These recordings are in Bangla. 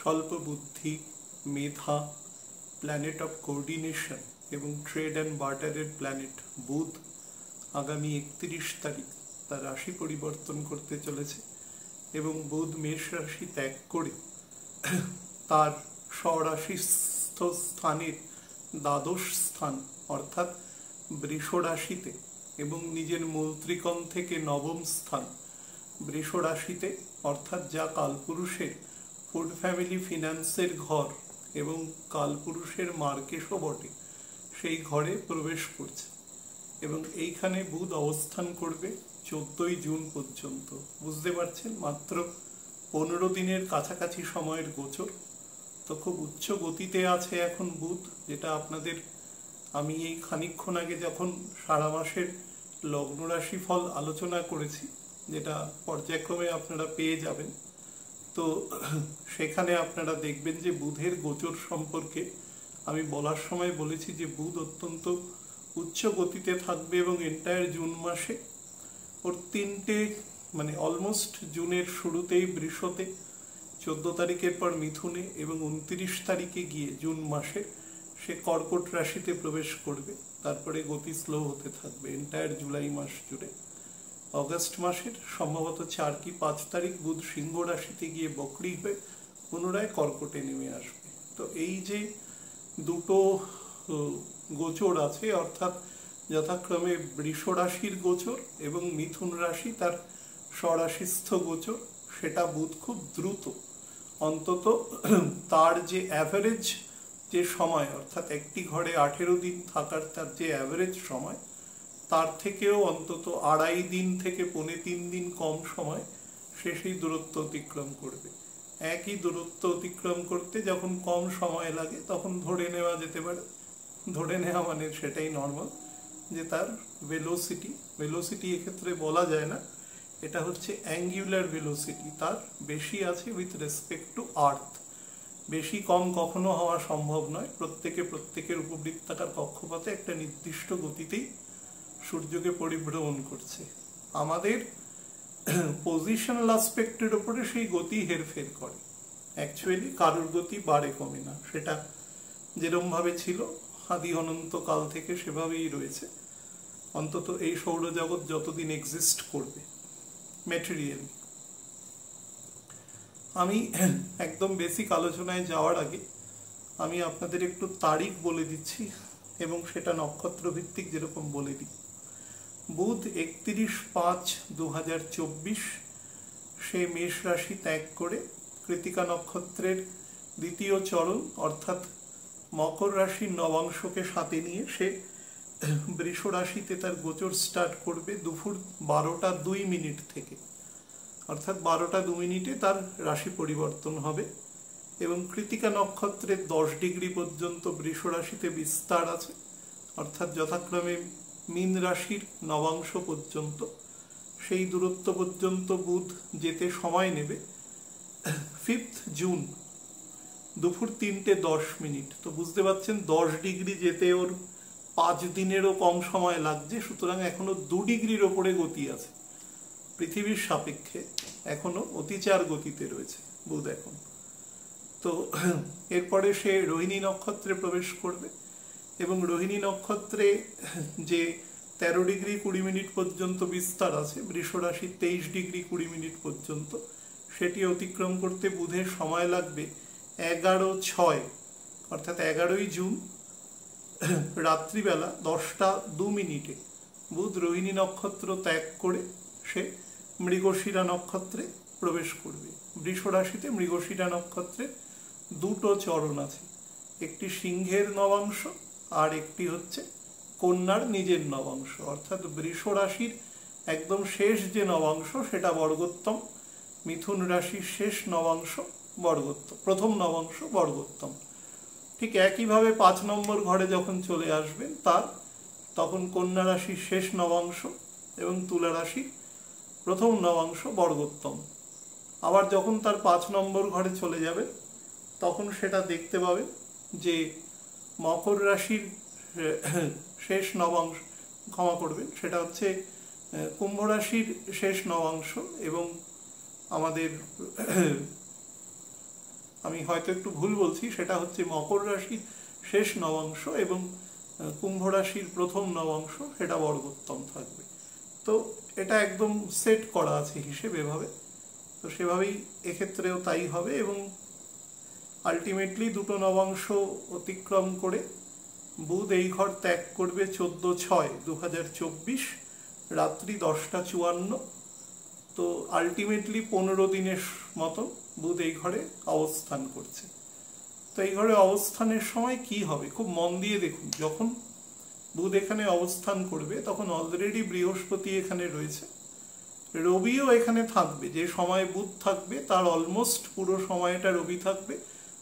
স্বল্প বুদ্ধি, মেধা, প্ল্যানেট অফ কোঅর্ডিনেশন এবং ট্রেড অ্যান্ড বার্টারের প্ল্যানেট বুধ আগামী 31 তারিখ তার রাশি পরিবর্তন করতে চলেছে এবং বুধ মেষ রাশি ত্যাগ করে তার স্বরাশিস্থ স্থানের দ্বাদশ স্থান অর্থাৎ বৃষ রাশিতে এবং নিজের মূল ত্রিকোণ থেকে নবম স্থান বৃষ রাশিতে অর্থাৎ যা কালপুরুষের ফুড ফ্যামিলি ফিনান্সের ঘর এবং কালপুরুষের মার্কেশও বটে, সেই ঘরে প্রবেশ করছে এবং এইখানে বুধ অবস্থান করবে 14ই জুন পর্যন্ত। বুঝতে পারছেন, মাত্র 15 দিনের কাছাকাছি সময়ের গোচর। তো খুব উচ্চ গতিতে আছে এখন বুধ, যেটা আপনাদের আমি এই খানিকক্ষণ আগে যখন সারা মাসের লগ্ন রাশি ফল আলোচনা করেছি, যেটা পর্যায়ক্রমে আপনারা পেয়ে যাবেন, তো সেখানে আপনারা দেখবেন যে বুধের গোচর সম্পর্কে আমি বলার সময় বলেছি যে বুধ অত্যন্ত উচ্চ গতিতে থাকবে এবং এন্টায়ার জুন মাসে ওর তিনটে অলমোস্ট জুনের শুরুতেই বৃষতে, 14 তারিখের পর মিথুনে এবং 29 তারিখে গিয়ে জুন মাসের সে কর্কট রাশিতে প্রবেশ করবে। তারপরে গতি স্লো হতে থাকবে এন্টায়ার জুলাই মাস জুড়ে। অগস্ট মাসের সম্ভবত 4 কি 5 তারিখ বুধ সিংহ রাশিতে গিয়ে বকরি হয়ে পুনরায় কর্কটে নেমে আসবে। তো এই যে দুটো গোচর আছে, অর্থাৎ যথাক্রমে বৃষ রাশির গোচর এবং মিথুন রাশি তার স্বরাশিস্থ গোচর, সেটা বুধ খুব দ্রুত, অন্তত তার যে অ্যাভারেজ যে সময়, অর্থাৎ একটি ঘরে 18 দিন থাকার তার যে অ্যাভারেজ সময়, তার থেকেও অন্তত 2.5 দিন থেকে 3.25 দিন কম সময় সে সেই দূরত্ব অতিক্রম করবে। একই দূরত্ব অতিক্রম করতে যখন কম সময় লাগে তখন ধরে নেওয়া যেতে পারে, ধরে নেওয়া মানে সেটাই নর্মাল, যে তার ভেলোসিটি এক্ষেত্রে বলা যায় না, এটা হচ্ছে অ্যাঙ্গুলার ভেলোসিটি, তার বেশি আছে উইথ রেসপেক্ট টু আর্থ। বেশি কম কখনো হওয়া সম্ভব নয়। প্রত্যেকের উপবৃত্তাকার কক্ষপথে একটা নির্দিষ্ট গতিতেই সূর্যকে পরিভ্রমণ করছে। আমাদের পজিশনাল অ্যাসপেক্টের উপরে সেই গতি হেরফের করে। অ্যাকচুয়ালি কারোর গতি বাড়ে কমে না, সেটা যেরকম ভাবে ছিল আদি অনন্ত কাল থেকে সেভাবেই রয়েছে, অন্তত এই সৌরজগৎ যতদিন এক্সিস্ট করবে ম্যাটেরিয়ালি। আমি একদম বেসিক আলোচনায় যাওয়ার আগে আমি আপনাদের একটু তারিখ বলে দিচ্ছি এবং সেটা নক্ষত্র ভিত্তিক যেরকম বলে দিই। বুধ 31/5/2024 সে মেষ রাশি ত্যাগ করে কৃতিকা নক্ষত্রের দ্বিতীয় চরণ অর্থাৎ মকর রাশির নবাংশকে সাথে নিয়ে সে বৃষ রাশিতে তার গোচর স্টার্ট করবে দুপুর 12টা 2 মিনিট থেকে, অর্থাৎ 12টা 2 মিনিটে তার রাশি পরিবর্তন হবে এবং কৃতিকা নক্ষত্রের 10 ডিগ্রি পর্যন্ত বৃষ রাশিতে বিস্তার আছে, অর্থাৎ যথাক্রমে মীন রাশির নবাংশ পর্যন্ত। সেই দূরত্ব পর্যন্ত বুধ যেতে সময় নেবে 5 জুন দুপুর 3:10। তো বুঝতে পারছেন 10 ডিগ্রি যেতে ওর 5 দিনেরও কম সময় লাগছে, সুতরাং এখনো 2 ডিগ্রির ওপরে গতি আছে। পৃথিবীর সাপেক্ষে এখনো অতিচার গতিতে রয়েছে বুধ এখন। তো এরপরে সে রোহিণী নক্ষত্রে প্রবেশ করবে এবং রোহিণী নক্ষত্রে যে 13 ডিগ্রি 20 মিনিট পর্যন্ত বিস্তার আছে, বৃষ রাশি 23 ডিগ্রি 20 মিনিট পর্যন্ত, সেটি অতিক্রম করতে বুধের সময় লাগবে 11/6 অর্থাৎ 11ই জুন রাত্রিবেলা 10টা 2 মিনিটে বুধ রোহিণী নক্ষত্র ত্যাগ করে সে মৃগশিরা নক্ষত্রে প্রবেশ করবে। বৃষ রাশিতে মৃগশিরা নক্ষত্রে দুটো চরণ আছে, একটি সিংহের নবাংশ আর একটি হচ্ছে কন্যার নিজের নবাংশ। অর্থাৎ বৃষ রাশির একদম শেষ যে নবাংশ সেটা বর্গোত্তম, মিথুন রাশির শেষ নবাংশ বর্গোত্তম, প্রথম নবাংশ বর্গোত্তম। ঠিক একইভাবে 5 নম্বর ঘরে যখন চলে আসবেন তার তখন কন্যা রাশির শেষ নবাংশ এবং তুলা রাশির প্রথম নবাংশ বর্গোত্তম। আবার যখন তার 5 নম্বর ঘরে চলে যাবে তখন সেটা দেখতে পাবেন যে মকর রাশির শেষ নবাংশ, ক্ষমা করবেন, সেটা হচ্ছে কুম্ভ রাশির শেষ নবাংশ এবং আমাদের আমি হয়তো একটু ভুল বলছি, সেটা হচ্ছে মকর রাশির শেষ নবাংশ এবং কুম্ভ রাশির প্রথম নবাংশ, সেটা বর্গোত্তম থাকবে। তো এটা একদম সেট করা আছে হিসেব এভাবে, তো সেভাবেই এক্ষেত্রেও তাই হবে। এবং আলটিমেটলি দুটো নবাংশ অতিক্রম করে বুধ এই ঘর ত্যাগ করবে 14/6/2024 রাত্রি 10টা 54। তো আলটিমেটলি 15 দিনের মতন বুধ এই ঘরে অবস্থান করছে। তো এই ঘরে অবস্থানের সময় কি হবে খুব মন দিয়ে দেখুন। যখন বুধ এখানে অবস্থান করবে তখন অলরেডি বৃহস্পতি এখানে রয়েছে, রবিও এখানে থাকবে। যে সময় বুধ থাকবে তার অলমোস্ট পুরো সময়টা রবি থাকবে।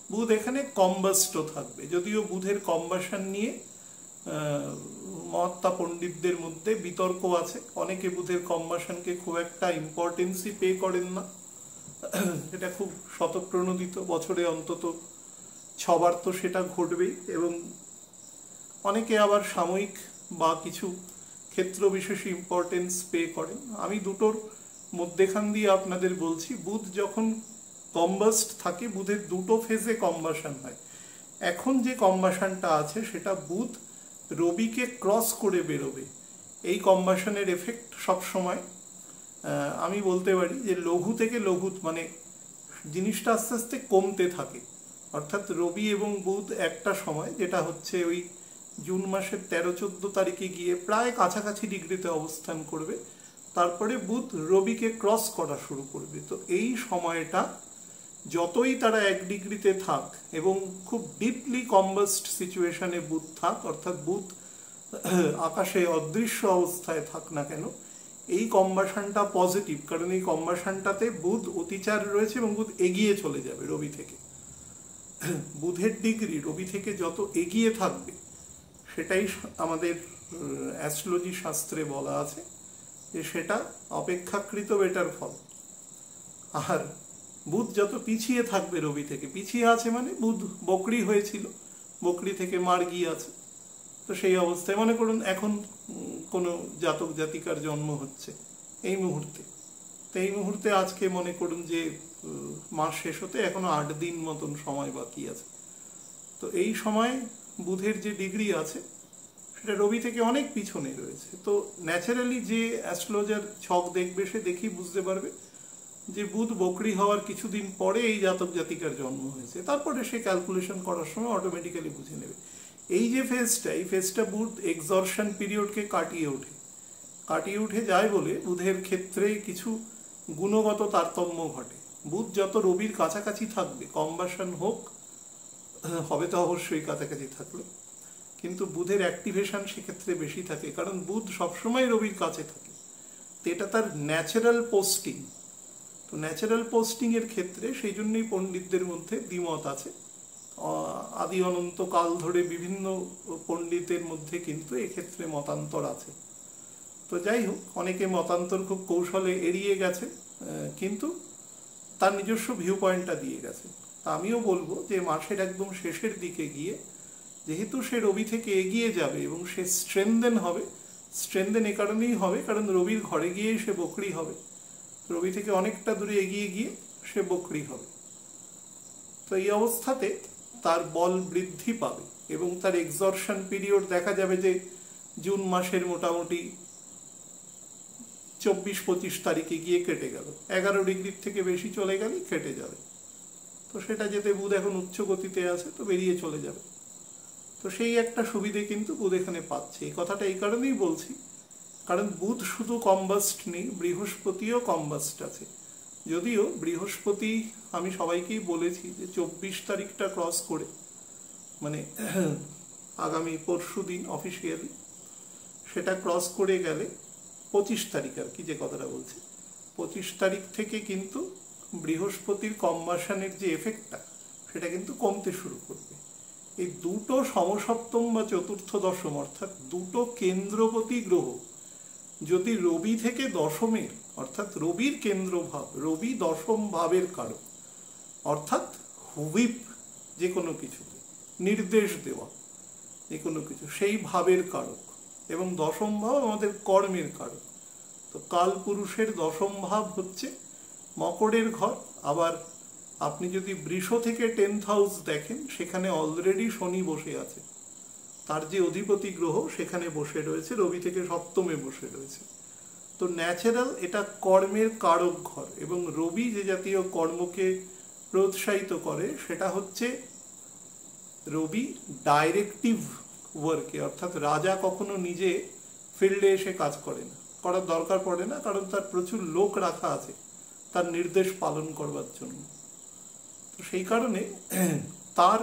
বুধ এখানে কম্বাস্টও থাকবে, যদিও বুধের কম্বাসন নিয়ে মহাত্মা পণ্ডিতদের মধ্যে বিতর্ক আছে। অনেকে বুধের কম্বাসনকে খুব একটা ইম্পর্টেন্সই পে করেন না, এটা খুব শতপ্রণোদিত, বছরে অন্তত 6বার তো সেটা ঘটবেই। এবং অনেকে আবার সাময়িক বা কিছু ক্ষেত্র বিশেষে ইম্পর্টেন্স পে করেন। আমি দুটোর মধ্যেখান দিয়ে আপনাদের বলছি, বুধ যখন কম্বাস্ট থাকে, বুধের দুটো ফেজে কম্বাসন হয়। এখন যে কম্বাসনটা আছে সেটা বুধ রবিকে ক্রস করে বেরোবে। এই কম্বাসনের এফেক্ট সবসময় আমি বলতে পারি যে লঘু থেকে লঘু, মানে জিনিসটা আস্তে আস্তে কমতে থাকে। অর্থাৎ রবি এবং বুধ একটা সময়, যেটা হচ্ছে ওই জুন মাসের 13-14 তারিখে গিয়ে প্রায় কাছাকাছি ডিগ্রিতে অবস্থান করবে। তারপরে বুধ রবিকে ক্রস করা শুরু করবে। তো এই সময়টা যতই তারা 1 ডিগ্রিতে থাক এবং খুব ডিপলি কম্বাস্ট সিচুয়েশনে বুধ থাক, অর্থাৎ বুধ আকাশে অদৃশ্য অবস্থায় থাক না কেন, এই কম্বাসনটা পজিটিভ, কারণ এই কম্বাসনটাতে বুধ অতিচার রয়েছে এবং বুধ এগিয়ে চলে যাবে রবি থেকে। বুধের ডিগ্রি রবি থেকে যত এগিয়ে থাকবে, সেটাই আমাদের অ্যাস্ট্রোলজি শাস্ত্রে বলা আছে যে সেটা অপেক্ষাকৃত বেটার ফল। আর বুধ যত পিছিয়ে থাকবে রবি থেকে, পিছিয়ে আছে মানে বুধ বকরি হয়েছিল, বকরি থেকে মার্গী আছে, তো সেই অবস্থায় মনে করুন এখন কোনো জাতক জাতিকার জন্ম হচ্ছে এই মুহূর্তে, তো এই মুহূর্তে আজকে মনে করুন যে মাস শেষ হতে এখনো 8 দিন মতন সময় বাকি আছে। তো এই সময় বুধের যে ডিগ্রি আছে সেটা রবি থেকে অনেক পিছনে রয়েছে। তো ন্যাচারালি যে অ্যাস্ট্রোলজার ছক দেখবে সে দেখেই বুঝতে পারবে যে বুধ বকরি হওয়ার কিছুদিন পরে এই জাতক জাতিকার জন্ম হয়েছে। তারপরে সে ক্যালকুলেশন করার সময় অটোমেটিক্যালি বুঝে নেবে। এই যে ফেজটা, এই ফেজটা বুধ এক্সর্শন পিরিয়ডকে কাটিয়ে উঠে যায় বলে বুধের ক্ষেত্রে কিছু গুণগত তারতম্য ঘটে। বুধ যত রবির কাছাকাছি থাকবে, কম্বাসন হোক, হবে তো অবশ্যই কাছাকাছি থাকলে, কিন্তু বুধের অ্যাক্টিভেশন সেক্ষেত্রে বেশি থাকে, কারণ বুধ সবসময় রবির কাছে থাকে। তো এটা তার ন্যাচারাল পোস্টিং। তো ন্যাচারাল পোস্টিং এর ক্ষেত্রে সেই জন্যই পণ্ডিতদের মধ্যে দ্বিমত আছে। আদি অনন্ত কাল ধরে বিভিন্ন পণ্ডিতের মধ্যে কিন্তু এক্ষেত্রে মতান্তর আছে। তো যাই হোক, অনেকে মতান্তর খুব কৌশলে এড়িয়ে গেছে, কিন্তু তার নিজস্ব ভিউ পয়েন্টটা দিয়ে গেছে। তা আমিও বলবো যে মাসের একদম শেষের দিকে গিয়ে, যেহেতু সে রবি থেকে এগিয়ে যাবে এবং সে স্ট্রেনদেন হবে, স্ট্রেনদেন এ কারণেই হবে কারণ রবির ঘরে গিয়েই সে বকরি হবে, রবি থেকে অনেকটা দূরে এগিয়ে গিয়ে সে বকরি হবে। তো এই অবস্থাতে তার বল বৃদ্ধি পাবে এবং তার এক্সর্শন পিরিয়ড দেখা যাবে যে জুন মাসের মোটামুটি 24-25 তারিখে গিয়ে কেটে গেল, 11 ডিগ্রির থেকে বেশি চলে গেলেই কেটে যাবে। তো সেটা যেতে বুধ এখন উচ্চ গতিতে আছে, তো বেরিয়ে চলে যাবে। তো সেই একটা সুবিধে কিন্তু বুধ এখানে পাচ্ছে। এই কথাটা এই কারণেই বলছি, কারণ বুধ শুধু কম্বাস্ট নেই, বৃহস্পতিও কম্বাস্ট আছে। যদিও বৃহস্পতি আমি সবাইকেই বলেছি যে 24 তারিখটা ক্রস করে, মানে আগামী পরশু দিন অফিসিয়ালি সেটা ক্রস করে গেলে 25 তারিখ আর কি, যে কথাটা বলছি 25 তারিখ থেকে কিন্তু বৃহস্পতির কম্বাসনের যে এফেক্টটা সেটা কিন্তু কমতে শুরু করবে। এই দুটো সমসপ্তম বা চতুর্থ দশম, অর্থাৎ দুটো কেন্দ্রপতি গ্রহ যদি রবি থেকে দশমের, অর্থাৎ রবির কেন্দ্রভাব, রবি দশম ভাবের কারক, অর্থাৎ হুইপ, যে কোনো কিছুতে নির্দেশ দেওয়া, যে কোনো কিছু সেই ভাবের কারক, এবং দশম ভাব আমাদের কর্মের কারক। তো কাল পুরুষের দশম ভাব হচ্ছে মকরের ঘর, আবার আপনি যদি বৃষ থেকে 10th হাউস দেখেন, সেখানে অলরেডি শনি বসে আছে, তার যে অধিপতি গ্রহ সেখানে বসে রয়েছে, রবি থেকে সপ্তমে বসে রয়েছে। তো ন্যাচারাল এটা কর্মের কারক ঘর, এবং রবি যে জাতীয় কর্মকে প্রোৎসাহিত করে সেটা হচ্ছে রবি ডাইরেক্টিভ ওয়ার্কে, অর্থাৎ রাজা কখনো নিজে ফিল্ডে এসে কাজ করে না, করার দরকার পড়ে না, কারণ তার প্রচুর লোক রাখা আছে তার নির্দেশ পালন করবার জন্য। তো সেই কারণে তার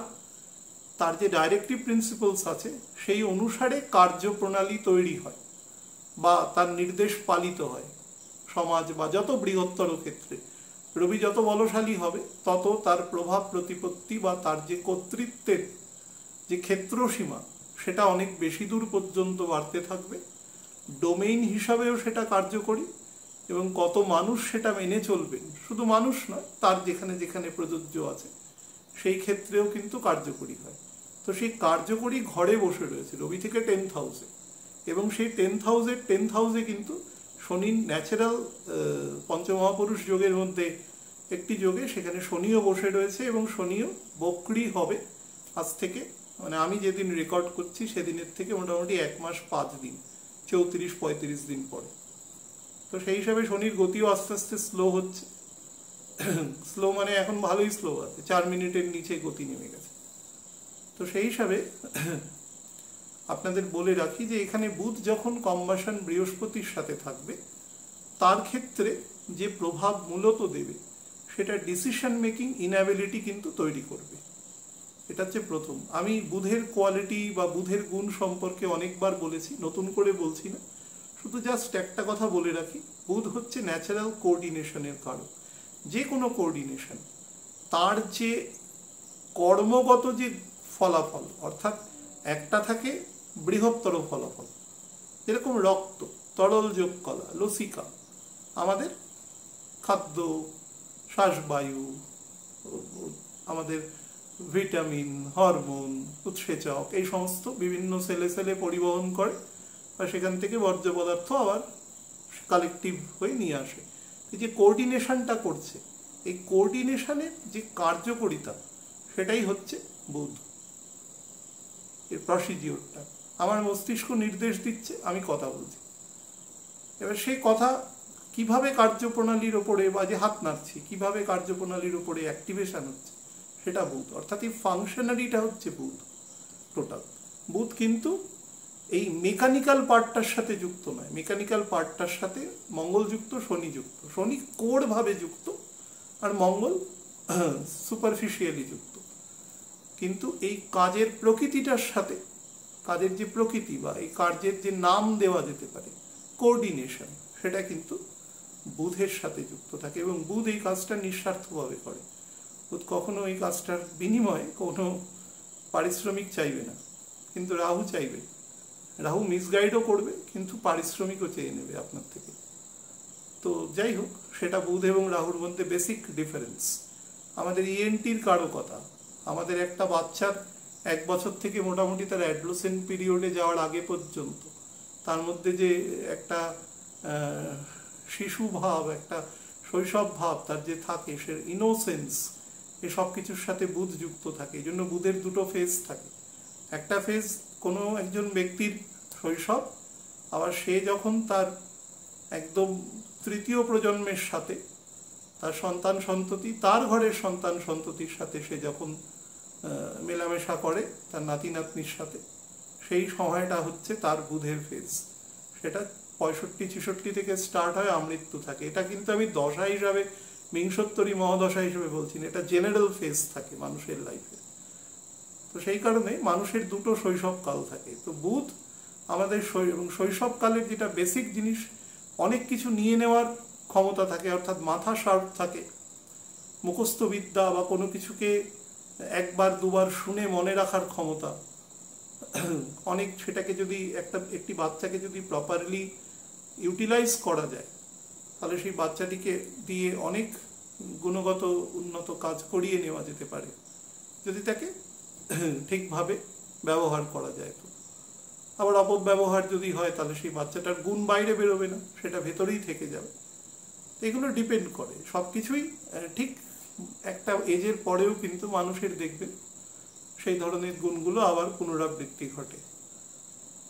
তার যে ডাইরেক্টিভ প্রিন্সিপালস আছে সেই অনুসারে কার্যপ্রণালী তৈরি হয় বা তার নির্দেশ পালিত হয় সমাজ বা যত বৃহত্তর ক্ষেত্রে। রবি যত বলশালী হবে তত তার প্রভাব প্রতিপত্তি বা তার যে কর্তৃত্বের যে ক্ষেত্রসীমা সেটা অনেক বেশি দূর পর্যন্ত বাড়তে থাকবে। ডোমেইন হিসাবেও সেটা কার্যকরী, এবং কত মানুষ সেটা মেনে চলবেন, শুধু মানুষ নয়, তার যেখানে যেখানে প্রযোজ্য আছে সেই ক্ষেত্রেও কিন্তু কার্যকরী হয়। তো সেই কার্যকরী ঘরে বসে রয়েছে রবি থেকে 10th হাউসে, এবং সেই 10th হাউসে কিন্তু শনির ন্যাচারাল পঞ্চমহাপুরুষ যোগের মধ্যে একটি যোগে সেখানে শনিও বসে রয়েছে, এবং শনিও বক্রী হবে আজ থেকে, মানে আমি যেদিন রেকর্ড করছি সেদিনের থেকে মোটামুটি 1 মাস 5 দিন, 34-35 দিন পরে। তো সেই হিসাবে শনির গতিও আস্তে আস্তে স্লো হচ্ছে। স্লো মানে এখন ভালোই স্লো আছে, 4 মিনিটের নিচে গতি নেমে গেছে। তো সেই হিসাবে আপনাদের বলে রাখি যে এখানে বুধ যখন কম্বাসন বৃহস্পতির সাথে থাকবে, তার ক্ষেত্রে যে প্রভাব মূলত দেবে সেটা ডিসিশন মেকিং ইনঅ্যাবিলিটি কিন্তু তৈরি করবে। এটা হচ্ছে প্রথম। আমি বুধের কোয়ালিটি বা বুধের গুণ সম্পর্কে অনেকবার বলেছি, নতুন করে বলছি না, শুধু জাস্ট একটা কথা বলে রাখি, বুধ হচ্ছে ন্যাচারাল কোঅর্ডিনেশনের কারক। যে কোনো কোঅর্ডিনেশন তার যে কর্মগত যে ফলাফল, অর্থাৎ একটা থাকে বৃহত্তর ফলাফল, যেরকম রক্ত, তরল যোগ কলা, লসিকা, আমাদের খাদ্য, শ্বাসবায়ু, আমাদের ভিটামিন, হরমোন, উৎসেচক, এই সমস্ত বিভিন্ন সেলে সেলে পরিবহন করে, আর সেখান থেকে বর্জ্য পদার্থ আবার কালেকটিভ হয়ে নিয়ে আসে। এই যে কোঅর্ডিনেশনটা করছে, এই কোঅর্ডিনেশনের যে কার্যকরিতা সেটাই হচ্ছে বুধ, এর প্রসিডিওরটা। আমার মস্তিষ্ক নির্দেশ দিচ্ছে, আমি কথা বলছি, এবার সেই কথা কিভাবে কার্যপ্রণালীর ওপরে, বা যে হাত নাড়ছি কিভাবে কার্যপ্রণালীর ওপরে অ্যাক্টিভেশন হচ্ছে সেটা বুধ, অর্থাৎ এই ফাংশনারিটা হচ্ছে বুধ টোটাল। বুধ কিন্তু এই মেকানিক্যাল পার্টটার সাথে যুক্ত নয়, মেকানিক্যাল পার্টটার সাথে মঙ্গল যুক্ত, শনি যুক্ত, শনি কোর ভাবে যুক্ত, আর মঙ্গল সুপারফিশিয়ালি যুক্ত। কিন্তু এই কাজের প্রকৃতিটার সাথে, কাজের যে প্রকৃতি বা এই কার্যের যে নাম দেওয়া যেতে পারে কোঅর্ডিনেশন, সেটা কিন্তু বুধের সাথে যুক্ত থাকে, এবং বুধ এই কাজটা নিঃস্বার্থভাবে করে। বুধ কখনো এই কাজটার বিনিময়ে কোনো পারিশ্রমিক চাইবে না, কিন্তু রাহু চাইবে। রাহু মিসগাইডও করবে, কিন্তু পারিশ্রমিকও চেয়ে নেবে আপনার থেকে। তো যাই হোক, সেটা বুধ এবং রাহুর মধ্যে বেসিক ডিফারেন্স। আমাদের ইএনটির কারকতা, আমাদের একটা বাচ্চার 1 বছর থেকে মোটামুটি তার অ্যাডোলেসেন্ট পিরিয়ডে যাওয়ার আগে পর্যন্ত তার মধ্যে যে একটা শিশু ভাব, একটা শৈশব ভাব তার যে থাকে, সে ইনোসেন্স, এই সব কিছুর সাথে বুধ যুক্ত থাকে। এই জন্য বুধের দুটো ফেজ থাকে। একটা ফেজ কোনো একজন ব্যক্তির শৈশব, আবার সে যখন তার একদম তৃতীয় প্রজন্মের সাথে, তার সন্তান সন্ততি, তার ঘরের সন্তান সন্ততির সাথে সে যখন মেলামেশা করে তার নাতি নাতনির সাথে, সেই সময়টা হচ্ছে তার বুধের ফেজ। সেটা 65-66 থেকে স্টার্ট হয়, আমৃত্যু থাকে। এটা কিন্তু আমি দশা হিসাবে, বিংশোত্তরী মহাদশা হিসেবে বলছি না, এটা জেনারেল ফেজ থাকে মানুষের লাইফে। তো সেই কারণে মানুষের দুটো শৈশবকাল থাকে। তো বুধ আমাদের শৈশবকালের যেটা বেসিক জিনিস, অনেক কিছু নিয়ে নেওয়ার ক্ষমতা থাকে, অর্থাৎ মাথা শার্প থাকে, মুখস্থ বিদ্যা বা কোনো কিছুকে একবার দুবার শুনে মনে রাখার ক্ষমতা অনেক, সেটাকে যদি একটি বাচ্চাকে যদি প্রপারলি ইউটিলাইজ করা যায়, তাহলে সেই বাচ্চাটিকে দিয়ে অনেক গুণগত উন্নত কাজ করিয়ে নেওয়া যেতে পারে, যদি তাকে ঠিকভাবে ব্যবহার করা যায়। তো আবার অপব্যবহার যদি হয়, তাহলে সেই বাচ্চাটার গুণ বাইরে বেরোবে না, সেটা ভেতরেই থেকে যাবে। এগুলো ডিপেন্ড করে, সব কিছুই ঠিক একটা এজের পরেও কিন্তু মানুষের দেখবেন সেই ধরনের গুণগুলো আবার পুনরাবৃত্তি ঘটে।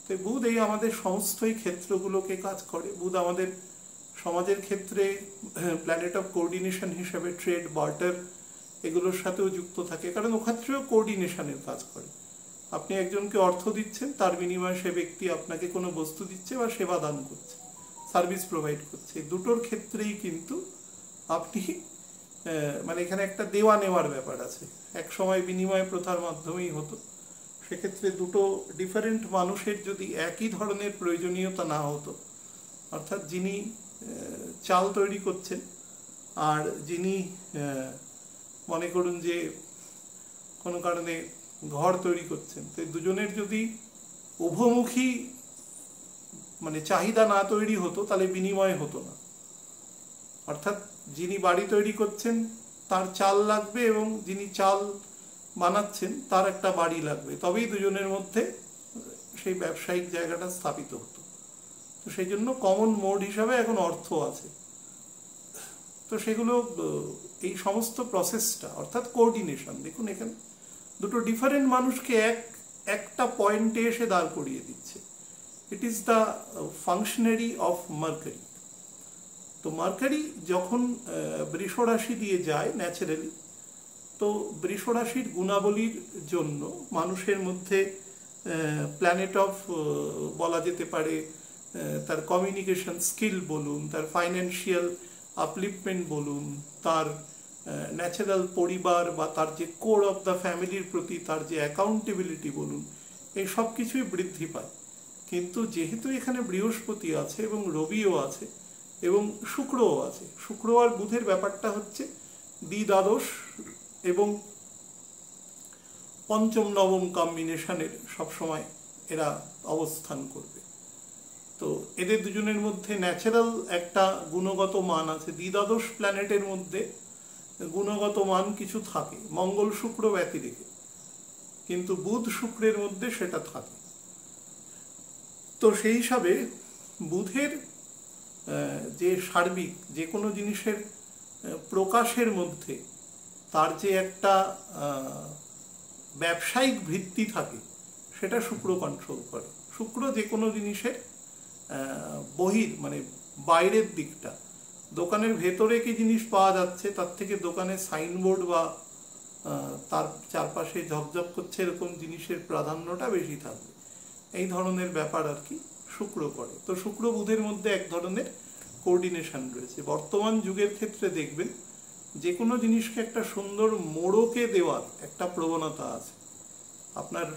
তো বুধ এই আমাদের সমস্তই ক্ষেত্রগুলোকে কাজ করে। বুধ আমাদের সমাজের ক্ষেত্রে প্ল্যানেট অফ কোঅর্ডিনেশন হিসেবে ট্রেড, বার্টার এগুলোর সাথেও যুক্ত থাকে, কারণ ওক্ষেত্রেও কোঅর্ডিনেশনের কাজ করে। আপনি একজনকে অর্থ দিচ্ছেন, তার বিনিময়ে সে ব্যক্তি আপনাকে কোনো বস্তু দিচ্ছে বা সেবা দান করছে, সার্ভিস প্রোভাইড করছে। দুটোর ক্ষেত্রেই কিন্তু আপনি মানে এখানে একটা দেওয়া নেওয়ার ব্যাপার আছে। এক সময় বিনিময় প্রথার মাধ্যমেই হতো, সেক্ষেত্রে দুটো ডিফারেন্ট মানুষের যদি একই ধরনের প্রয়োজনীয়তা না হতো, অর্থাৎ যিনি চাল তৈরি করছেন আর যিনি মনে করুন যে কোনো কারণে ঘর তৈরি করছেন, তো দুজনের যদি উভমুখী মানে চাহিদা না তৈরি হতো তাহলে বিনিময় হতো না। অর্থাৎ যিনি বাড়ি তৈরি করছেন তার চাল লাগবে এবং যিনি চাল বানাচ্ছেন তার একটা বাড়ি লাগবে, তবেই দুজনের মধ্যে সেই ব্যবসায়িক জায়গাটা স্থাপিত হতো। তো সেই জন্য কমন মোড হিসাবে এখন অর্থ আছে। তো সেগুলো এই সমস্ত প্রসেসটা অর্থাৎ কোঅর্ডিনেশন, দেখুন এখানে দুটো ডিফারেন্ট মানুষকে একটা পয়েন্টে এসে দাঁড় করিয়ে দিচ্ছে। It is the functionary of Mercury. তো মার্কারি যখন বৃষ রাশি দিয়ে যায় ন্যাচারালি, তো বৃষ রাশির গুণাবলীর জন্য মানুষের মধ্যে প্ল্যানেট অফ বলা যেতে পারে তার কমিউনিকেশন স্কিল বলুন, তার ফাইন্যান্সিয়াল আপলিফমেন্ট বলুন, তার ন্যাচারাল পরিবার বা তার যে কোর অফ দ্য ফ্যামিলির প্রতি তার যে অ্যাকাউন্টেবিলিটি বলুন, এই সব কিছুই বৃদ্ধি পায়। কিন্তু যেহেতু এখানে বৃহস্পতি আছে এবং রবিও আছে এবং শুক্রও আছে, শুক্র আর বুধের ব্যাপারটা হচ্ছে দ্বিদ্বাদশ এবং পঞ্চম নবম কম্বিনেশনের সবসময় এরা অবস্থান করবে। তো এদের দুজনের মধ্যে ন্যাচারাল একটা গুণগত মান আছে। দ্বিদ্বাদশ প্ল্যানেটের মধ্যে গুণগত মান কিছু থাকে মঙ্গল শুক্র ব্যতিরেকে, কিন্তু বুধ শুক্রের মধ্যে সেটা থাকে। তো সেই হিসাবে বুধের যে সার্বিক যে কোনো জিনিসের প্রকাশের মধ্যে তার যে একটা ব্যবসায়িক ভিত্তি থাকে সেটা শুক্র কন্ট্রোল করে। শুক্র যে কোনো জিনিসের বহির মানে বাইরের দিকটা, দোকানের ভেতরে কি জিনিস পাওয়া যাচ্ছে তার থেকে দোকানের সাইনবোর্ড বা তার চারপাশে ঝকঝক করছে এরকম জিনিসের প্রাধান্যটা বেশি থাকবে, এই ধরনের ব্যাপার আর কি শুক্র করে। তো শুক্র বুধের মধ্যে এক ধরনের কোঅর্ডিনেশন রয়েছে। বর্তমান যুগের ক্ষেত্রে দেখবেন যে কোনো জিনিসকে একটা সুন্দর মোড়কে দেওয়ার একটা প্রবণতা আছে আপনার।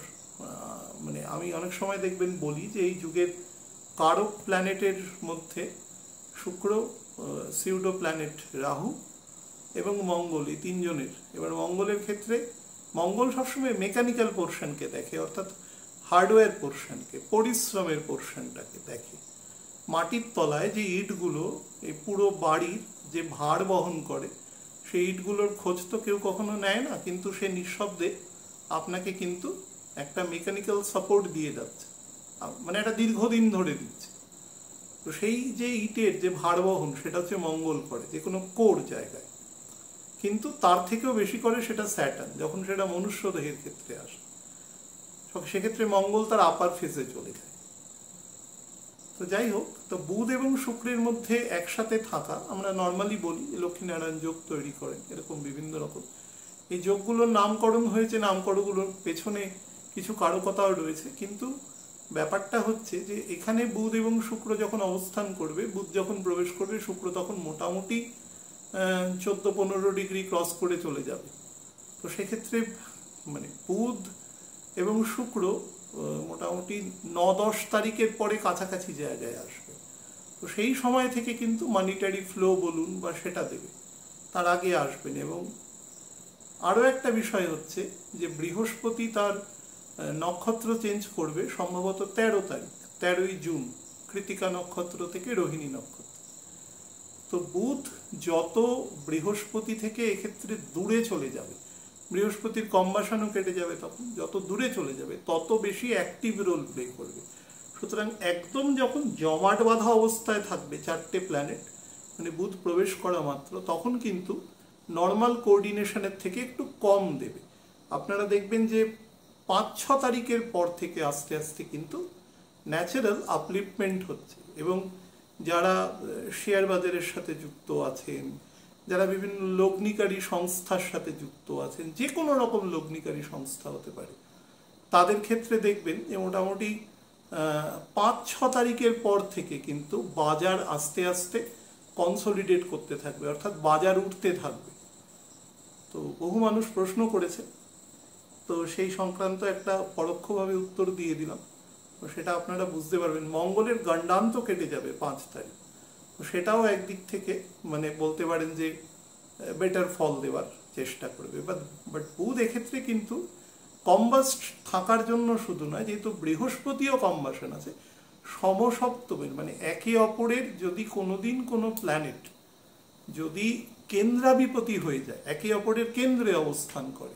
মানে আমি অনেক সময় দেখবেন বলি যে এই যুগের কারক প্ল্যানেটের মধ্যে শুক্র, সিউডো প্ল্যানেট রাহু এবং মঙ্গল, এই তিনজনের। এবার মঙ্গলের ক্ষেত্রে মঙ্গল সবসময় মেকানিক্যাল পোর্শনকে দেখে, অর্থাৎ হার্ডওয়্যার পোর্শনকে, পরিশ্রমের পোর্শনটাকে দেখে। মাটির তলায় যে ইটগুলো এই পুরো বাড়ির যে ভার বহন করে সেই ইটগুলোর খোঁজ তো কেউ কখনো নেয় না, কিন্তু সে নিঃশব্দে আপনাকে কিন্তু একটা মেকানিক্যাল সাপোর্ট দিয়ে যাচ্ছে, মানে একটা দীর্ঘদিন ধরে দিচ্ছে। তো সেই যে ইটের যে ভার বহন সেটা হচ্ছে মঙ্গল করে যে কোনো কোর জায়গায়, কিন্তু তার থেকেও বেশি করে সেটা স্যাটার্ন যখন সেটা মনুষ্য দেহের ক্ষেত্রে আসে। সেক্ষেত্রে মঙ্গল তার আপার ফেজে চলে যায়। তো যাই হোক, তো বুধ এবং শুক্রের মধ্যে একসাথে থাকা আমরা নর্মালি বলি লক্ষ্মীনারায়ণ যোগ তৈরি করেন, এরকম বিভিন্ন রকম এই যোগগুলোর নামকরণ হয়েছে। নামকরণগুলোর পেছনে কিছু কারকতাও রয়েছে, কিন্তু ব্যাপারটা হচ্ছে যে এখানে বুধ এবং শুক্র যখন অবস্থান করবে, বুধ যখন প্রবেশ করবে, শুক্র তখন মোটামুটি 14-15 ডিগ্রি ক্রস করে চলে যাবে। তো সেক্ষেত্রে মানে বুধ এবং শুক্র মোটামুটি 9-10 তারিখের পরে কাছাকাছি জায়গায় আসবে। তো সেই সময় থেকে কিন্তু মানিটারি ফ্লো বলুন বা সেটা দেবে, তার আগে আসবেন। এবং আরও একটা বিষয় হচ্ছে যে বৃহস্পতি তার নক্ষত্র চেঞ্জ করবে সম্ভবত 13 তারিখ, 13ই জুন, কৃতিকা নক্ষত্র থেকে রোহিণী নক্ষত্র। তো বুধ যত বৃহস্পতি থেকে এক্ষেত্রে দূরে চলে যাবে, বৃহস্পতির কম্বাসনও কেটে যাবে, তখন যত দূরে চলে যাবে তত বেশি অ্যাক্টিভ রোল প্লে করবে। সুতরাং একদম যখন জমাট বাঁধা অবস্থায় থাকবে চারটে প্ল্যানেট, মানে বুধ প্রবেশ করা মাত্র, তখন কিন্তু নর্মাল কোঅর্ডিনেশনের থেকে একটু কম দেবে। আপনারা দেখবেন যে 5-6 তারিখের পর থেকে আস্তে আস্তে কিন্তু ন্যাচারাল আপলিফমেন্ট হচ্ছে। এবং যারা শেয়ার বাজারের সাথে যুক্ত আছেন, যারা বিভিন্ন লগ্নিকারী সংস্থার সাথে যুক্ত আছেন, যে কোনো রকম লগ্নিকারী সংস্থা হতে পারে, তাদের ক্ষেত্রে দেখবেন যে মোটামুটি 5-6 তারিখের পর থেকে কিন্তু বাজার আস্তে আস্তে কনসলিডেট করতে থাকবে, অর্থাৎ বাজার উঠতে থাকবে। তো বহু মানুষ প্রশ্ন করেছে, তো সেই সংক্রান্ত একটা পরোক্ষভাবে উত্তর দিয়ে দিলাম। তো সেটা আপনারা বুঝতে পারবেন। মঙ্গলের গণ্ডান্ত কেটে যাবে 5 তারিখ, তো সেটাও একদিক থেকে মানে বলতে পারেন যে বেটার ফল দেওয়ার চেষ্টা করবে। বাট বুধ এক্ষেত্রে কিন্তু কম্বাস্ট থাকার জন্য শুধু নয়, যেহেতু বৃহস্পতিও কম্বাসন আছে, সমসপ্তমের মানে একে অপরের যদি কোনোদিন কোনো প্ল্যানেট যদি কেন্দ্রাধিপতি হয়ে যায়, একে অপরের কেন্দ্রে অবস্থান করে,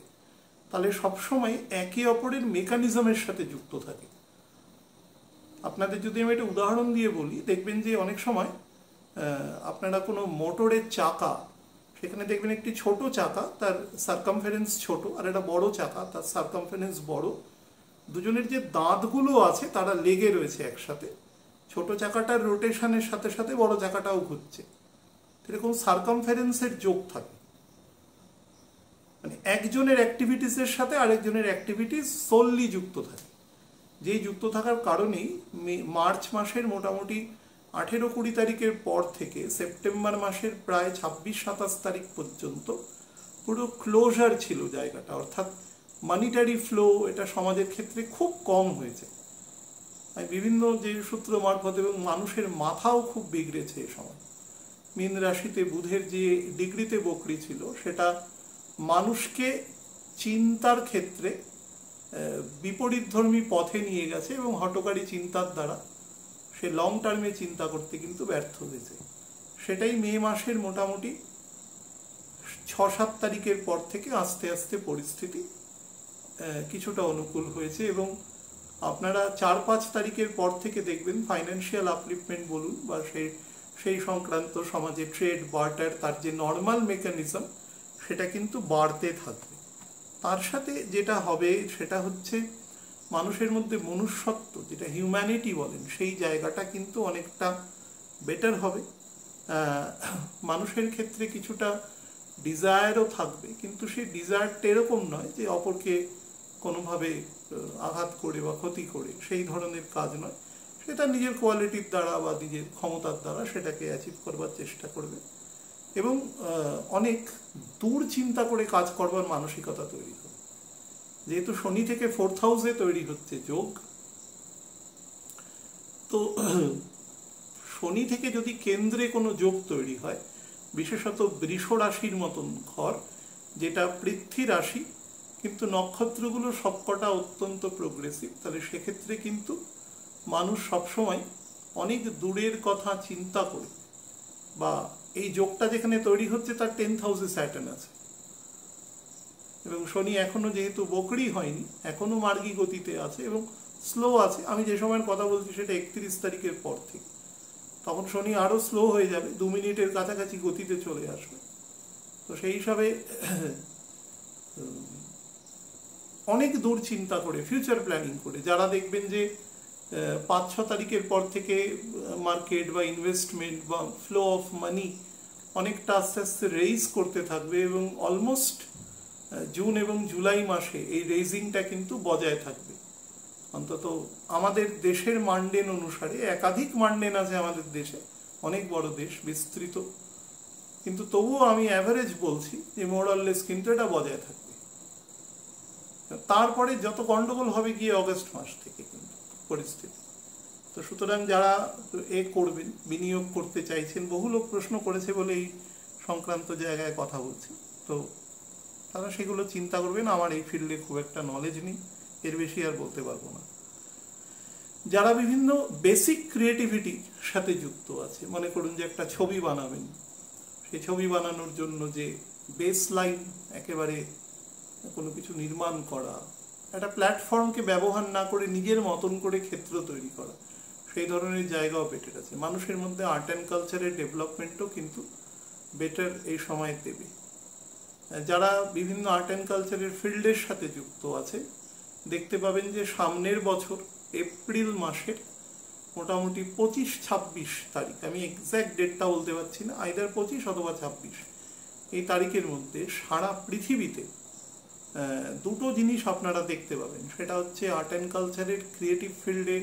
তাহলে সবসময় একে অপরের মেকানিজমের সাথে যুক্ত থাকে। আপনাদের যদি আমি একটা উদাহরণ দিয়ে বলি, দেখবেন যে অনেক সময় আপনারা কোনো মোটরের চাকা, সেখানে দেখবেন একটি ছোট চাকা, তার সার্কামফারেন্স ছোট, আর একটা বড় চাকা, তার সার্কামফারেন্স বড়। দুজনের যে দাঁতগুলো আছে তারা লেগে রয়েছে একসাথে, ছোট চাকাটার রোটেশনের সাথে সাথে বড় চাকাটাও ঘুরছে, এরকম সার্কামফারেন্সের যোগ থাকে। মানে একজনের অ্যাক্টিভিটিসের সাথে আরেকজনের অ্যাক্টিভিটিস সোললি যুক্ত থাকে। যেই যুক্ত থাকার কারণেই মার্চ মাসের মোটামুটি 18-20 তারিখের পর থেকে সেপ্টেম্বর মাসের প্রায় 26-27 তারিখ পর্যন্ত পুরো ক্লোজার ছিল জায়গাটা, অর্থাৎ মানিটারি ফ্লো এটা সমাজের ক্ষেত্রে খুব কম হয়েছে। বিভিন্ন যে সূত্র মারফত, এবং মানুষের মাথাও খুব বিগড়েছে এ সময়। মীন রাশিতে বুধের যে ডিগ্রিতে বকরি ছিল, সেটা মানুষকে চিন্তার ক্ষেত্রে বিপরীতধর্মী পথে নিয়ে গেছে, এবং হঠকারী চিন্তার দ্বারা সে লং টার্মে চিন্তা করতে কিন্তু ব্যর্থ হয়েছে। সেটাই মে মাসের মোটামুটি 6-7 তারিখের পর থেকে আস্তে আস্তে পরিস্থিতি কিছুটা অনুকূল হয়েছে। এবং আপনারা 4-5 তারিখের পর থেকে দেখবেন ফাইন্যান্সিয়াল আপলিফমেন্ট বলুন বা সেই সংক্রান্ত সমাজে ট্রেড বার্টার, তার যে নর্মাল মেকানিজম, সেটা কিন্তু বাড়তে থাকবে। তার সাথে যেটা হবে সেটা হচ্ছে মানুষের মধ্যে মনুষ্যত্ব, যেটা হিউম্যানিটি বলেন, সেই জায়গাটা কিন্তু অনেকটা বেটার হবে। মানুষের ক্ষেত্রে কিছুটা ডিজায়ারও থাকবে, কিন্তু সেই ডিজায়ারটা এরকম নয় যে অপরকে কোনোভাবে আঘাত করে বা ক্ষতি করে, সেই ধরনের কাজ নয়। সেটা নিজের কোয়ালিটির দ্বারা বা নিজের ক্ষমতার দ্বারা সেটাকে অ্যাচিভ করবার চেষ্টা করবে, এবং অনেক দূর চিন্তা করে কাজ করবার মানসিকতা তৈরি হবে। যেহেতু শনি থেকে 4th হাউসে তৈরি হচ্ছে যোগ, তো শনি থেকে যদি কেন্দ্রে কোনো যোগ তৈরি হয়, বিশেষত বৃষ রাশির মতন ঘর, যেটা পৃথ্বী রাশি, কিন্তু নক্ষত্রগুলো সবকটা অত্যন্ত প্রোগ্রেসিভ, তাহলে সেক্ষেত্রে কিন্তু মানুষ সবসময় অনেক দূরের কথা চিন্তা করে, বা এই যোগটা যেখানে তৈরি হচ্ছে তার 10th হাউসে স্যাটার্ন আছে, এবং শনি এখনো যেহেতু বকরি হয়নি, এখনো মার্গী গতিতে আছে এবং স্লো আছে। আমি যে সময়ের কথা বলছি সেটা 31 তারিখের পর থেকে, তখন শনি আরো স্লো হয়ে যাবে, 2 মিনিটের কাছাকাছি গতিতে চলে আসবে। তো সেই হিসাবে অনেক দূর চিন্তা করে, ফিউচার প্ল্যানিং করে, যারা দেখবেন যে 5-6 তারিখের পর থেকে মার্কেট বা ইনভেস্টমেন্ট বা ফ্লো অফ মানি অনেকটা আস্তে আস্তে রেইজ করতে থাকবে, এবং অলমোস্ট জুন এবং জুলাই মাসে এই রেইজিংটা কিন্তু বজায় থাকবে। অন্তত আমাদের দেশের মানডেন অনুসারে, একাধিক মানডেন আছে আমাদের দেশে, অনেক বড় দেশ, বিস্তৃত, কিন্তু তবুও আমি অ্যাভারেজ বলছি যে মোরাললেস কিন্তু এটা বজায় থাকবে। তারপরে যত গন্ডগোল হবে গিয়ে অগস্ট মাস থেকে কিন্তু পরিস্থিতি। তো সুতরাং যারা করবেন, বিনিয়োগ করতে চাইছেন, বহু লোক প্রশ্ন করেছে বলে এই সংক্রান্ত জায়গায় কথা বলছি, তো তারা সেগুলো চিন্তা করবেন। আমার এই ফিল্ডে খুব একটা নলেজ নেই, এর বেশি আর বলতে পারবো না। যারা বিভিন্ন বেসিক ক্রিয়েটিভিটির সাথে যুক্ত আছে, মনে করুন যে একটা ছবি বানাবেন, সেই ছবি বানানোর জন্য যে বেস লাইন, একেবারে কোনো কিছু নির্মাণ করা, একটা প্ল্যাটফর্মকে ব্যবহার না করে নিজের মতন করে ক্ষেত্র তৈরি করা, সেই ধরনের জায়গাও বেটার আছে। মানুষের মধ্যে আর্ট অ্যান্ড কালচারের ডেভেলপমেন্টও কিন্তু বেটার এই সময় দেবে। যারা বিভিন্ন আর্ট অ্যান্ড কালচারের ফিল্ডের সাথে যুক্ত আছে দেখতে পাবেন যে সামনের বছর এপ্রিল মাসের মোটামুটি 25-26 তারিখ, আমি এক্স্যাক্ট ডেটটা বলতে পারছি না, আইদার 25 অথবা 26, এই তারিখের মধ্যে সারা পৃথিবীতে দুটো জিনিস আপনারা দেখতে পাবেন। সেটা হচ্ছে আর্ট অ্যান্ড কালচারের ক্রিয়েটিভ ফিল্ডে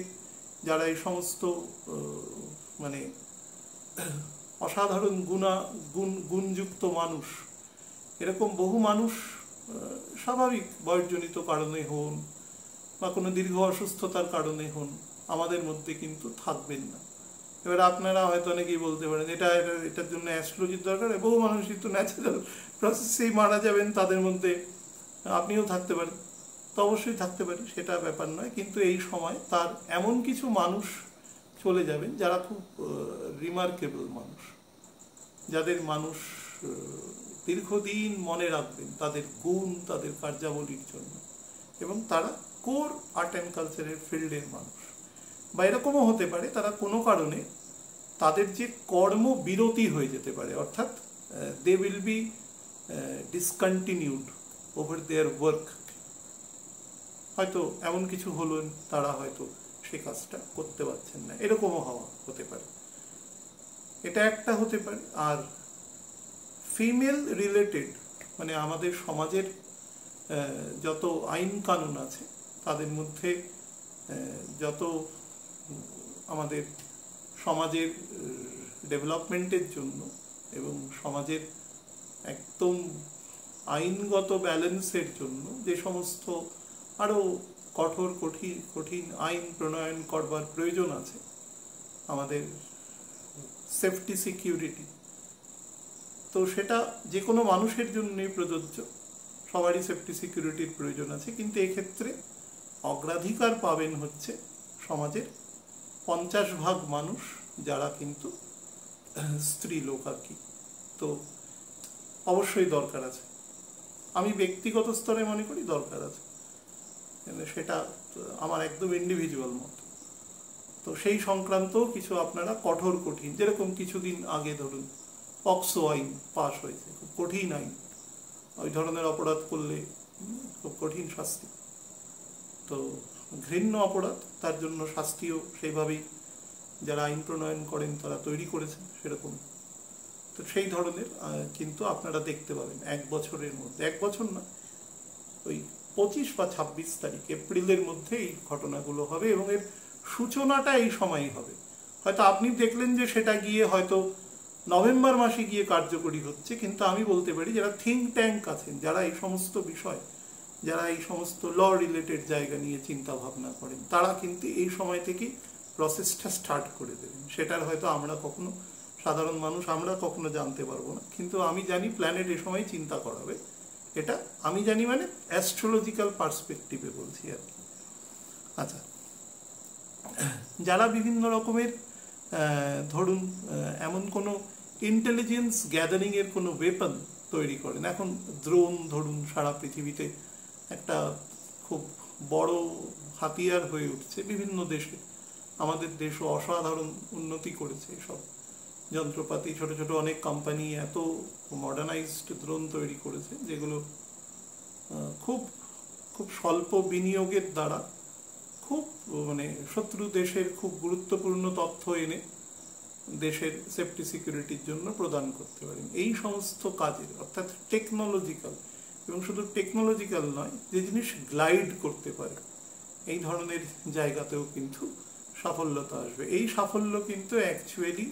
যারা এই সমস্ত মানে অসাধারণ গুণযুক্ত মানুষ, এরকম বহু মানুষ স্বাভাবিক বয়সজনিত কারণে হন বা কোনো দীর্ঘ অসুস্থতার কারণে হন আমাদের মধ্যে কিন্তু থাকবেন না। এবার আপনারা হয়তো অনেকেই বলতে পারেন এটার জন্য অ্যাস্ট্রোলজির দরকার, বহু মানুষ কিন্তু ন্যাচারাল প্রসেসেই মারা যাবেন, তাদের মধ্যে আপনিও থাকতে পারেন। তো অবশ্যই থাকতে পারি, সেটা ব্যাপার নয়, কিন্তু এই সময় তার এমন কিছু মানুষ চলে যাবেন যারা খুব রিমার্কেবল মানুষ, যাদের মানুষ দীর্ঘদিন মনে রাখবেন তাদের গুণ, তাদের কার্যাবলীর জন্য, এবং তারা কোর আর্ট অ্যান্ড কালচারের ফিল্ডের মানুষ। বা এরকমও হতে পারে তারা কোনো কারণে তাদের যে কর্মবিরতি হয়ে যেতে পারে, অর্থাৎ they will be discontinued over their work, হয়তো এমন কিছু হলো তারা হয়তো সে কাজটা করতে পারছেন না, এরকমও হতে পারে, এটা একটা হতে পারে। আর ফিমেল রিলেটেড মানে আমাদের সমাজের যত আইন কানুন আছে তাদের মধ্যে যত আমাদের সমাজের ডেভেলপমেন্টের জন্য এবং সমাজের একদম আইনগত ব্যালেন্সের জন্য যে সমস্ত আরও কঠিন আইন প্রণয়ন করবার প্রয়োজন আছে, আমাদের সেফটি সিকিউরিটি, তো সেটা যে কোনো মানুষের জন্যই প্রযোজ্য, সবারই সেফটি সিকিউরিটির প্রয়োজন আছে, কিন্তু এক্ষেত্রে অগ্রাধিকার পাবেন হচ্ছে সমাজের 50% মানুষ যারা কিন্তু স্ত্রী লোক আর কি। তো অবশ্যই দরকার আছে, আমি ব্যক্তিগত স্তরে মনে করি দরকার আছে, সেটা আমার একদম ইন্ডিভিজুয়াল মত। তো সেই সংক্রান্ত কিছু আপনারা কঠিন, যেরকম কিছুদিন আগে ধরুন পক্সো আইন পাশ হয়েছে, খুব কঠিন আইন, ওই ধরনের অপরাধ করলে খুব কঠিন শাস্তি, তো ঘৃণ্য অপরাধ, তার জন্য শাস্তিও সেইভাবেই যারা আইন প্রণয়ন করেন তারা তৈরি করেছেন সেরকম। তো সেই ধরনের কিন্তু আপনারা দেখতে পাবেন এক বছরের মধ্যে, এক বছর না, ওই 25 বা 26 তারিখ এপ্রিলের মধ্যে এই ঘটনাগুলো হবে, এবং এর সূচনাটা এই সময়ই হবে। হয়তো আপনি দেখলেন যে সেটা গিয়ে হয়তো নভেম্বর মাসে গিয়ে কার্যকরী হচ্ছে, কিন্তু আমি বলতে পারি যারা থিঙ্ক ট্যাঙ্ক আছেন, যারা এই সমস্ত বিষয়, যারা এই সমস্ত ল রিলেটেড জায়গা নিয়ে চিন্তা ভাবনা করেন, তারা কিন্তু এই সময় থেকে প্রসেসটা স্টার্ট করে দেবেন। সেটার হয়তো আমরা কখনো, সাধারণ মানুষ আমরা কখনো জানতে পারবো না, কিন্তু আমি জানি প্ল্যানেট এ সময় চিন্তা করাবে, এটা আমি জানি, মানে অ্যাস্ট্রোলজিক্যাল পার্সপেক্টিভে বলছি আর কি। আচ্ছা, যারা বিভিন্ন রকমের ধরুন এমন কোনো ইন্টেলিজেন্স গ্যাদারিং এর কোনো ওয়েপন তৈরি করেন, এখন ড্রোন ধরুন সারা পৃথিবীতে একটা খুব বড় হাতিয়ার হয়ে উঠছে বিভিন্ন দেশে, আমাদের দেশও অসাধারণ উন্নতি করেছে এসব যন্ত্রপাতি, ছোট ছোট অনেক কোম্পানি এত মডার্নাইজড ড্রোন তৈরি করেছে যেগুলো খুব খুব স্বল্প বিনিয়োগের দ্বারা খুব মানে শত্রু দেশের খুব গুরুত্বপূর্ণ তথ্য এনে দেশের সেফটি সিকিউরিটির জন্য প্রদান করতে পারেন। এই সমস্ত কাজের, অর্থাৎ টেকনোলজিক্যাল, এবং শুধু টেকনোলজিক্যাল নয়, যে জিনিস গ্লাইড করতে পারে, এই ধরনের জায়গাতেও কিন্তু সাফল্যতা আসবে। এই সাফল্য কিন্তু অ্যাকচুয়ালি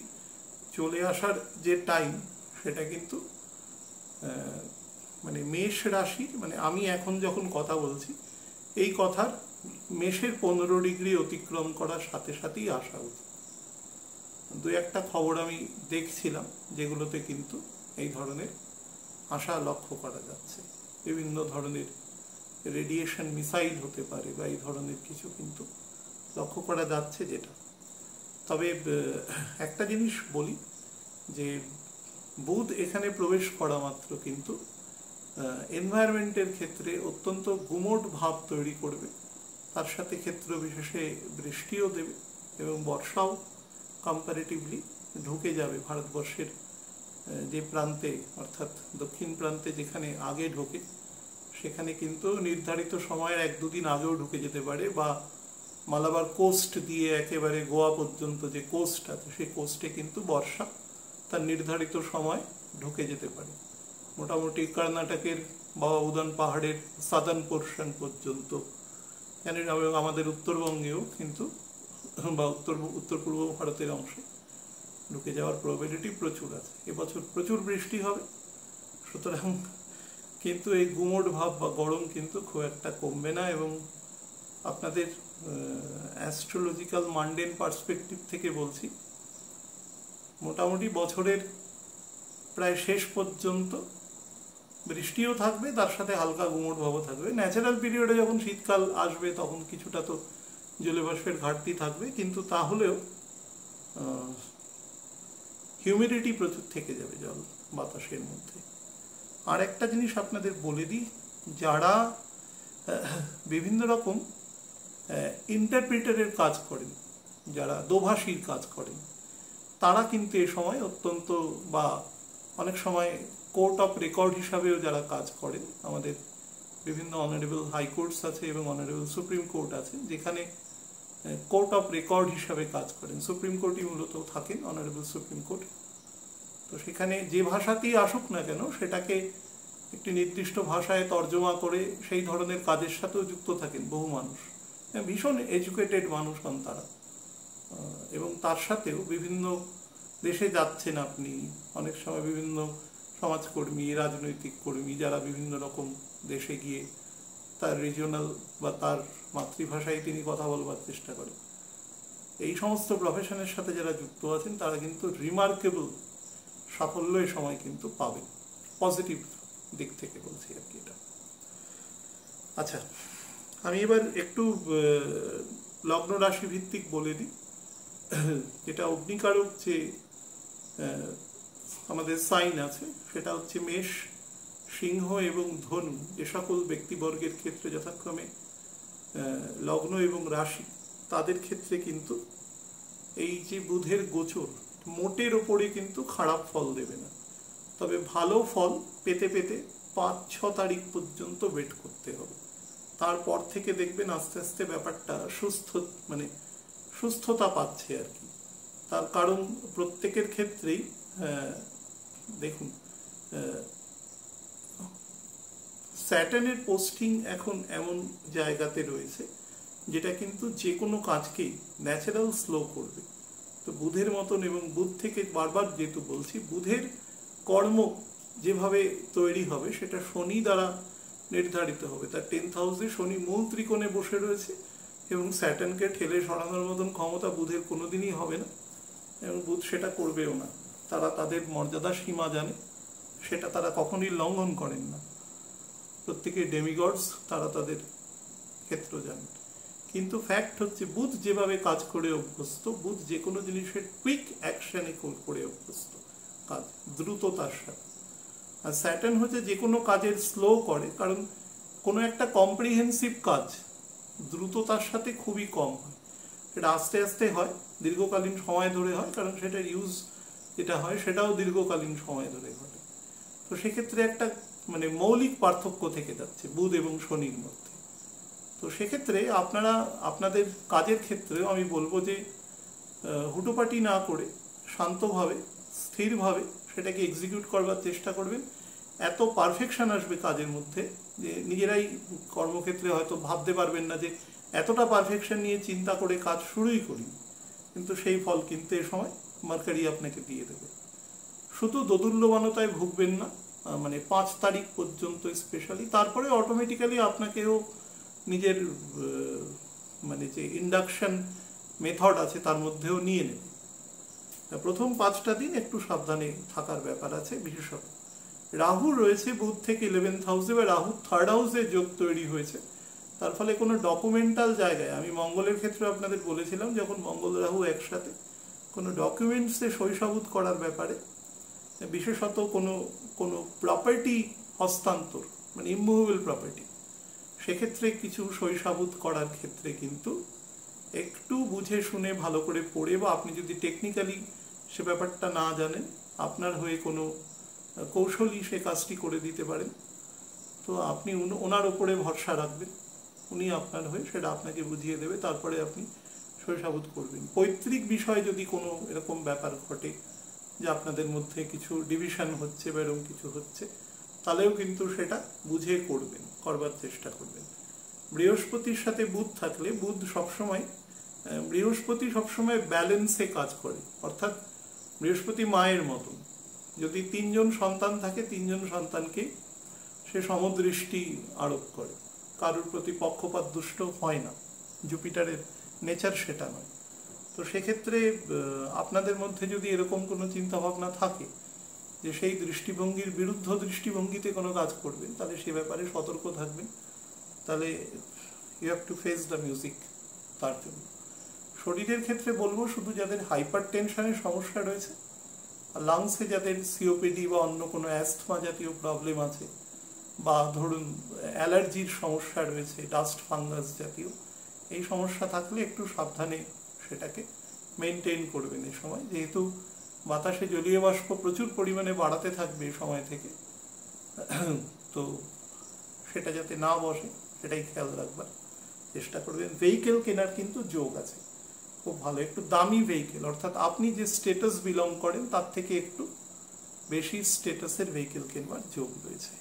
চলে আসার যে টাইম, সেটা কিন্তু মানে মেষ রাশি, মানে আমি এখন যখন কথা বলছি এই কথার মেষের 15 ডিগ্রি অতিক্রম করার সাথে সাথেই আসা উচিত। দু একটা খবর আমি দেখছিলাম যেগুলোতে কিন্তু এই ধরনের আশা লক্ষ্য করা যাচ্ছে, বিভিন্ন ধরনের রেডিয়েশন মিসাইল হতে পারে বা এই ধরনের কিছু কিন্তু লক্ষ্য করা যাচ্ছে যেটা। তবে একটা জিনিস বলি যে বুধ এখানে প্রবেশ করা মাত্র কিন্তু এনভায়রনমেন্টের ক্ষেত্রে অত্যন্ত গুমোট ভাব তৈরি করবে, তার সাথে ক্ষেত্র বিশেষে বৃষ্টিও দেবে এবং বর্ষাও কম্পারেটিভলি ঢুকে যাবে ভারতবর্ষের যে প্রান্তে অর্থাৎ দক্ষিণ প্রান্তে যেখানে আগে ঢোকে সেখানে কিন্তু নির্ধারিত সময়ের 1-2 দিন আগেও ঢুকে যেতে পারে, বা মালাবার কোস্ট দিয়ে একেবারে গোয়া পর্যন্ত যে কোস্ট আছে সেই কোস্টে কিন্তু বর্ষা তার নির্ধারিত সময় ঢুকে যেতে পারে। মোটামুটি কর্ণাটকের বাবা বুদান পাহাড়ের সাদার্ন পোর্শন পর্যন্ত, এবং আমাদের উত্তরবঙ্গেও কিন্তু বা উত্তর পূর্ব ভারতের অংশে ঢুকে যাওয়ার প্রবাবিলিটি প্রচুর আছে। এবছর প্রচুর বৃষ্টি হবে, সুতরাং কিন্তু এই গুমোট ভাব বা গরম কিন্তু খুব একটা কমবে না। এবং আপনাদের অ্যাস্ট্রোলজিক্যাল মান্ডেন পার্সপেক্টিভ থেকে বলছি, মোটামুটি বছরের প্রায় শেষ পর্যন্ত বৃষ্টিও থাকবে, তার সাথে হালকা গুমোট ভাবও থাকবে। ন্যাচারাল পিরিয়ডে যখন শীতকাল আসবে তখন কিছুটা তো জলবাষ্পের ঘাটতি থাকবে, কিন্তু তাহলেও হিউমিডিটি প্রচুর থেকে যাবে জল বাতাসের মধ্যে। আর একটা জিনিস আপনাদের বলে দিই, যারা বিভিন্ন রকম ইন্টারপ্রিটারের কাজ করেন, যারা দোভাষীর কাজ করেন, তারা কিন্তু এ সময় অত্যন্ত, বা অনেক সময় কোর্ট অফ রেকর্ড হিসাবেও যারা কাজ করেন, আমাদের বিভিন্ন অনারেবল হাইকোর্টস আছে এবং অনারেবল সুপ্রিম কোর্ট আছে যেখানে কোর্ট অফ রেকর্ড হিসাবে কাজ করেন। সুপ্রিম কোর্টই মূলত থাকেন, অনারেবল সুপ্রিম কোর্ট। তো সেখানে যে ভাষাতেই আসুক না কেন সেটাকে একটি নির্দিষ্ট ভাষায় তর্জমা করে সেই ধরনের কাজের সাথেও যুক্ত থাকেন বহু মানুষ, ভীষণ এডুকেটেড মানুষ হন তারা। এবং তার সাথেও বিভিন্ন দেশে যাচ্ছেন আপনি, অনেক সময় বিভিন্ন সমাজকর্মী, রাজনৈতিক কর্মী যারা বিভিন্ন রকম দেশে গিয়ে তার রিজিওনাল বা তার মাতৃভাষায় তিনি কথা বলবার চেষ্টা করেন। এই সমস্ত প্রফেশনের সাথে যারা যুক্ত আছেন তারা কিন্তু রিমার্কেবল সাফল্য এ সময় কিন্তু পাবেন, পজিটিভ দিক থেকে বলছি আর কি এটা। আচ্ছা, আমি এবার একটু লগ্ন রাশি ভিত্তিক বলে দিই। যেটা অগ্নিকারক যে আমাদের সাইন আছে সেটা হচ্ছে মেষ, সিংহ এবং ধনু। যে সকল ব্যক্তিবর্গের ক্ষেত্রে যথাক্রমে লগ্ন এবং রাশি, তাদের ক্ষেত্রে কিন্তু এই যে বুধের গোচর মোটের ওপরে কিন্তু খারাপ ফল দেবে না, তবে ভালো ফল পেতে পেতে 5-6 তারিখ পর্যন্ত ওয়েট করতে হবে। তারপর থেকে দেখবেন আস্তে আস্তে ব্যাপারটা সুস্থতা পাচ্ছে আর কি। তার কারণ প্রত্যেকের ক্ষেত্রেই দেখুন, স্যাটার্নের পোস্টিং এখন এমন জায়গাতে রয়েছে যেটা কিন্তু যে কোনো কাজকেই ন্যাচারাল স্লো করবে। তো বুধের মতন, এবং বুধ থেকে বারবার যেহেতু বলছি, বুধের কর্ম যেভাবে তৈরি হবে সেটা শনি দ্বারা নির্ধারিত হবে। তার 10th হাউসে শনি মূল ত্রিকোণে বসে রয়েছে, এবং স্যাটার্নকে ঠেলে সরানোর মতন ক্ষমতা বুধের কোনোদিনই হবে না, এবং বুধ সেটা করবেও না। তারা তাদের মর্যাদা সীমা জানে, সেটা তারা কখনই লঙ্ঘন করেন না। প্রত্যেকে ডেমিগডস, তারা তাদের ক্ষেত্র জানেন। কিন্তু ফ্যাক্ট হচ্ছে বুধ যেভাবে কাজ করে অভ্যস্ত, বুধ যে কোনো জিনিসের কুইক অ্যাকশনে করে অভ্যস্ত, কাজ দ্রুততার সাথে। আর স্যাটার্ন হচ্ছে যে কোনো কাজের স্লো করে, কারণ কোনো একটা কম্প্রিহেন্সিভ কাজ দ্রুততার সাথে খুবই কম হয়, সেটা আস্তে আস্তে হয়, দীর্ঘকালীন সময় ধরে হয়, কারণ সেটার ইউজ যেটা হয় সেটাও দীর্ঘকালীন সময় ধরে ঘটে। তো সেক্ষেত্রে একটা মৌলিক পার্থক্য থেকে যাচ্ছে বুধ এবং শনির মধ্যে। তো সেক্ষেত্রে আপনারা আপনাদের কাজের ক্ষেত্রেও আমি বলবো যে হুটোপাটি না করে শান্তভাবে, স্থিরভাবে সেটাকে এক্সিকিউট করবার চেষ্টা করবেন। এত পারফেকশন আসবে কাজের মধ্যে যে নিজেরাই কর্মক্ষেত্রে হয়তো ভাবতে পারবেন না যে এতটা পারফেকশন নিয়ে চিন্তা করে কাজ শুরুই করি, কিন্তু সেই ফল কিন্তু এ সময় মার্কারি আপনাকে দিয়ে দেবে। শুধু দোদুল্যমানতায় ভুগবেন না, 5 তারিখ পর্যন্ত স্পেশালি, তারপরে অটোমেটিক্যালি আপনাকেও নিজের যে ইন্ডাকশন মেথড আছে তার মধ্যেও নিয়ে নেবে। প্রথম 5টা দিন একটু সাবধানে থাকার ব্যাপার আছে। বিশেষত রাহু রয়েছে বুধ থেকে 11th হাউসে, বা রাহু 3rd হাউসে যোগ তৈরি হয়েছে, তার ফলে কোনো ডকুমেন্টাল জায়গায়, আমি মঙ্গলের ক্ষেত্রে আপনাদের বলেছিলাম যখন মঙ্গল রাহু একসাথে, কোনো ডকুমেন্টসে সইসাবুত করার ব্যাপারে, বিশেষত কোনো প্রপার্টি হস্তান্তর, ইমুভেবল প্রপার্টি, সেক্ষেত্রে কিছু সইসাবুত করার ক্ষেত্রে কিন্তু একটু বুঝে শুনে ভালো করে পড়ে, বা আপনি যদি টেকনিক্যালি সে ব্যাপারটা না জানেন আপনার হয়ে কোনো কৌশলী সে কাজটি করে দিতে পারেন। তো আপনি ওনার উপরে ভরসা রাখবেন, উনি আপনার হয়ে সেটা আপনাকে বুঝিয়ে দেবে, তারপরে আপনি শৈশাবোধ করবেন। পৈতৃক বিষয়ে যদি কোনো এরকম ব্যাপার ঘটে যে আপনাদের মধ্যে কিছু ডিভিশন হচ্ছে বা এরকম কিছু হচ্ছে, তাহলেও কিন্তু সেটা বুঝে করবার চেষ্টা করবেন। বৃহস্পতির সাথে বুধ থাকলে বৃহস্পতি সবসময় ব্যালেন্সে কাজ করে, অর্থাৎ বৃহস্পতি মায়ের মতন। যদি 3 জন সন্তান থাকে, 3 জন সন্তানকে সে সমদৃষ্টি আরোপ করে, কারোর প্রতি পক্ষপাত দুষ্ট হয় না, জুপিটারের নেচার সেটা নয়। তো সেক্ষেত্রে আপনাদের মধ্যে যদি এরকম কোনো চিন্তা ভাবনা থাকে যে সেই দৃষ্টিভঙ্গির বিরুদ্ধ দৃষ্টিভঙ্গিতে কোনো কাজ করবেন, তাহলে সে ব্যাপারে সতর্ক থাকবেন। তাহলে you have to face the music. তার জন্য শরীরের ক্ষেত্রে বলবো, শুধু যাদের হাইপার টেনশনের সমস্যা রয়েছে, লাংসে যাদের সিওপিডি বা অন্য কোনো অ্যাস্থমা জাতীয় প্রবলেম আছে, বা ধরুন অ্যালার্জির সমস্যা রয়েছে, ডাস্ট ফাঙ্গাস জাতীয়, এই সমস্যা থাকলে একটু সাবধানে সেটাকে মেনটেন করবেন এই সময়, যেহেতু বাতাসে জলীয় বাষ্প প্রচুর পরিমাণে বাড়াতে থাকবে সময় থেকে, তো সেটা যাতে না বসে সেটাই খেয়াল রাখবার চেষ্টা করবেন। ভেহিকেল কেনার কিন্তু যোগ আছে, খুব ভালো, একটু দামি ভেহিকেল, অর্থাৎ আপনি যে স্টেটাস বিলং করেন তার থেকে একটু বেশি স্টেটাসের ভেহিকেল কেনবার যোগ রয়েছে।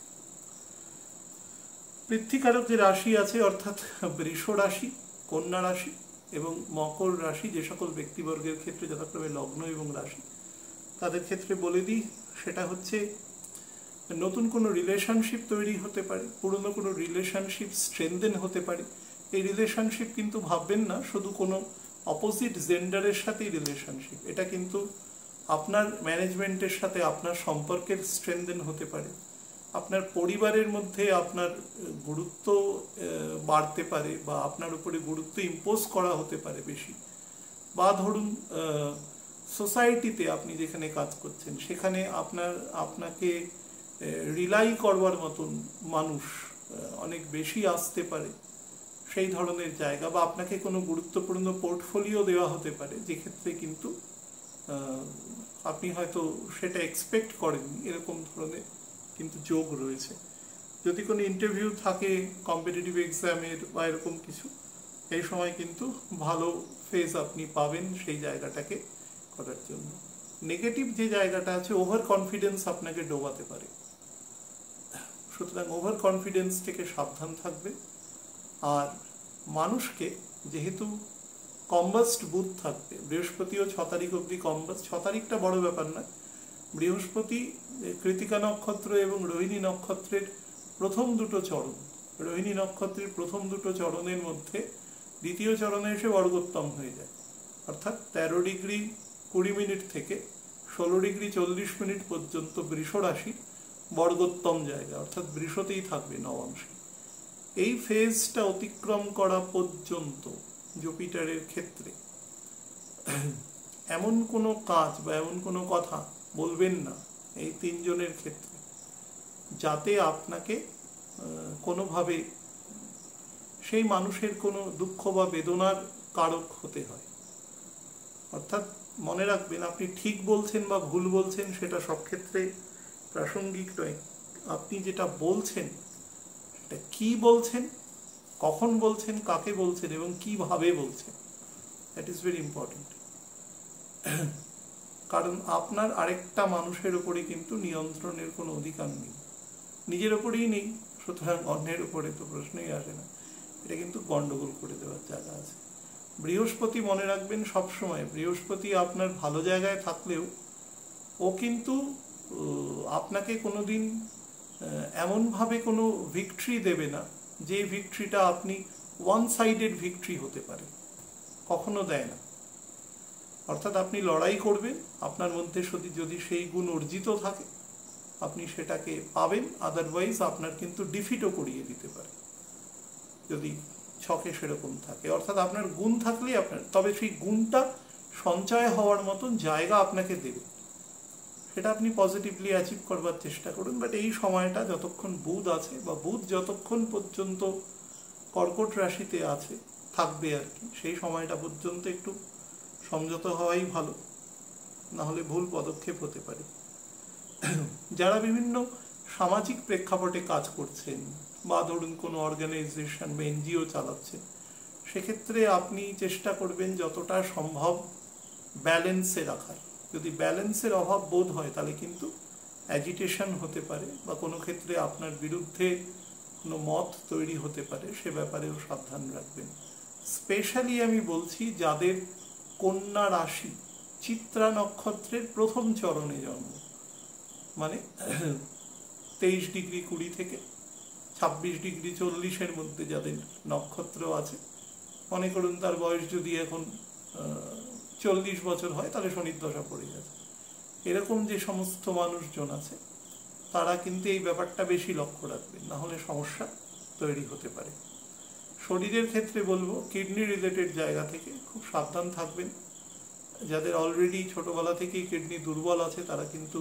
পৃথ্বীকারক যে রাশি আছে, অর্থাৎ বৃষ রাশি, কন্যা রাশি এবং মকর রাশি, যে সকল ব্যক্তিবর্গের ক্ষেত্রে যথাক্রমে লগ্ন এবং রাশি, তাদের ক্ষেত্রে বলে দিই, সেটা হচ্ছে নতুন কোনো রিলেশনশিপ তৈরি হতে পারে, পুরনো কোনো রিলেশনশিপ স্ট্রেনদেন হতে পারে। এই রিলেশনশিপ কিন্তু ভাববেন না শুধু কোনো অপোজিট জেন্ডারের সাথেই রিলেশনশিপ, এটা কিন্তু আপনার ম্যানেজমেন্টের সাথে আপনার সম্পর্কের স্ট্রেনদেন হতে পারে, আপনার পরিবারের মধ্যে আপনার গুরুত্ব বাড়তে পারে, বা আপনার উপরে গুরুত্ব ইম্পোজ করা হতে পারে বেশি, বা ধরুন সোসাইটিতে আপনি যেখানে কাজ করছেন সেখানে আপনাকে রিলাই করবার মতন মানুষ অনেক বেশি আসতে পারে, সেই ধরনের জায়গা, বা আপনাকে কোনো গুরুত্বপূর্ণ পোর্টফোলিও দেওয়া হতে পারে, যেক্ষেত্রে কিন্তু আপনি হয়তো সেটা এক্সপেক্ট করেননি, এরকম ধরনের কিন্তু যোগ রয়েছে। যদি কোনো ইন্টারভিউ থাকে কম্পিটিটিভ এক্সামের বা এরকম কিছু, এই সময় কিন্তু ভালো ফেজ আপনি পাবেন সেই জায়গাটাকে করার জন্য। নেগেটিভ যে জায়গাটা আছে, ওভার কনফিডেন্স আপনাকে ডোবাতে পারে, সুতরাং ওভার কনফিডেন্স থেকে সাবধান থাকবে। আর মানুষকে, যেহেতু কম্বাস্ট বুধ থাকবে, বৃহস্পতিও 6 তারিখ অবধি কম্বাস্ট, 6 তারিখটা বড় ব্যাপার নয়, বৃহস্পতি কৃতিকা নক্ষত্র এবং রোহিণী নক্ষত্রের প্রথম দুটো চরণ, রোহিণী নক্ষত্রের প্রথম দুটো চরণের মধ্যে দ্বিতীয় চরণে এসে বর্গোত্তম হয়ে যায়, অর্থাৎ 13 ডিগ্রি 20 মিনিট থেকে 16 ডিগ্রি 40 মিনিট পর্যন্ত বৃষ রাশি বর্গোত্তম জায়গা, অর্থাৎ বৃষতেই থাকবে নবাংশে। এই ফেজটা অতিক্রম করা পর্যন্ত জুপিটারের ক্ষেত্রে এমন কোনো কাজ বা এমন কোনো কথা বলবেন না এই 3 জনের ক্ষেত্রে যাতে আপনাকে কোনোভাবে সেই মানুষের কোনো দুঃখ বা বেদনার কারক হতে হয়। অর্থাৎ মনে রাখবেন, আপনি ঠিক বলছেন বা ভুল বলছেন সেটা সব ক্ষেত্রে প্রাসঙ্গিক নয়, আপনি যেটা বলছেন সেটা কি বলছেন, কখন বলছেন, কাকে বলছেন এবং কিভাবে বলছেন, দ্যাট ইজ ভেরি ইম্পর্টেন্ট। কারণ আপনার আরেকটা মানুষের উপরে কিন্তু নিয়ন্ত্রণের কোনো অধিকার নেই, নিজের ওপরেই নেই, সুতরাং অন্যের উপরে তো প্রশ্নই আসে না, এটা কিন্তু গন্ডগোল করে দেওয়ার জায়গা আছে। বৃহস্পতি মনে রাখবেন সবসময়, বৃহস্পতি আপনার ভালো জায়গায় থাকলেও ও কিন্তু আপনাকে কোনোদিন এমনভাবে কোনো ভিক্টরি দেবে না যে ভিক্টরিটা আপনি ওয়ান সাইডেড ভিক্টরি হতে পারে, কখনো দেয় না। অর্থাৎ আপনি লড়াই করবেন, আপনার মধ্যে যদি সেই গুণ অর্জিত থাকে আপনি সেটাকে পাবেন, আদারওয়াইজ আপনার কিন্তু ডিফিটও করিয়ে দিতে পারে যদি ছকে সেরকম থাকে। অর্থাৎ আপনার গুণ থাকলেই আপনার, তবে সেই গুণটা সঞ্চয় হওয়ার মতন জায়গা আপনাকে দেবে, সেটা আপনি পজিটিভলি অ্যাচিভ করবার চেষ্টা করুন। বাট এই সময়টা যতক্ষণ বুধ আছে, বা বুধ যতক্ষণ পর্যন্ত কর্কট রাশিতে আছে থাকবে আর কি, সেই সময়টা পর্যন্ত একটু সংযত হওয়াই ভালো, না হলে ভুল পদক্ষেপ হতে পারে। যারা বিভিন্ন সামাজিক প্রেক্ষাপটে কাজ করছেন বা ধরুন কোনো অর্গানাইজেশন বা এনজিও চালাচ্ছেন, সেক্ষেত্রে আপনি চেষ্টা করবেন যতটা সম্ভব ব্যালেন্সে রাখার। যদি ব্যালেন্সের অভাব বোধ হয় তাহলে কিন্তু অ্যাজিটেশন হতে পারে বা কোনো ক্ষেত্রে আপনার বিরুদ্ধে কোনো মত তৈরি হতে পারে, সে ব্যাপারেও সাবধান রাখবেন। স্পেশালি আমি বলছি যাদের কন্যা রাশি চিত্রা নক্ষত্রের প্রথম চরণে জন্ম, মানে 23°20 থেকে 26°40 মধ্যে যাদের নক্ষত্র আছে, মনে করুন তার বয়স যদি এখন 40 বছর হয় তাহলে শনির দশা পড়ে গেছে, এরকম যে সমস্ত মানুষজন আছে তারা কিন্তু এই ব্যাপারটা বেশি লক্ষ্য রাখবেন, না হলে সমস্যা তৈরি হতে পারে। শরীরের ক্ষেত্রে বলবো কিডনি রিলেটেড জায়গা থেকে খুব সাবধান থাকবেন। যাদের অলরেডি ছোটবেলা থেকেই কিডনি দুর্বল আছে তারা কিন্তু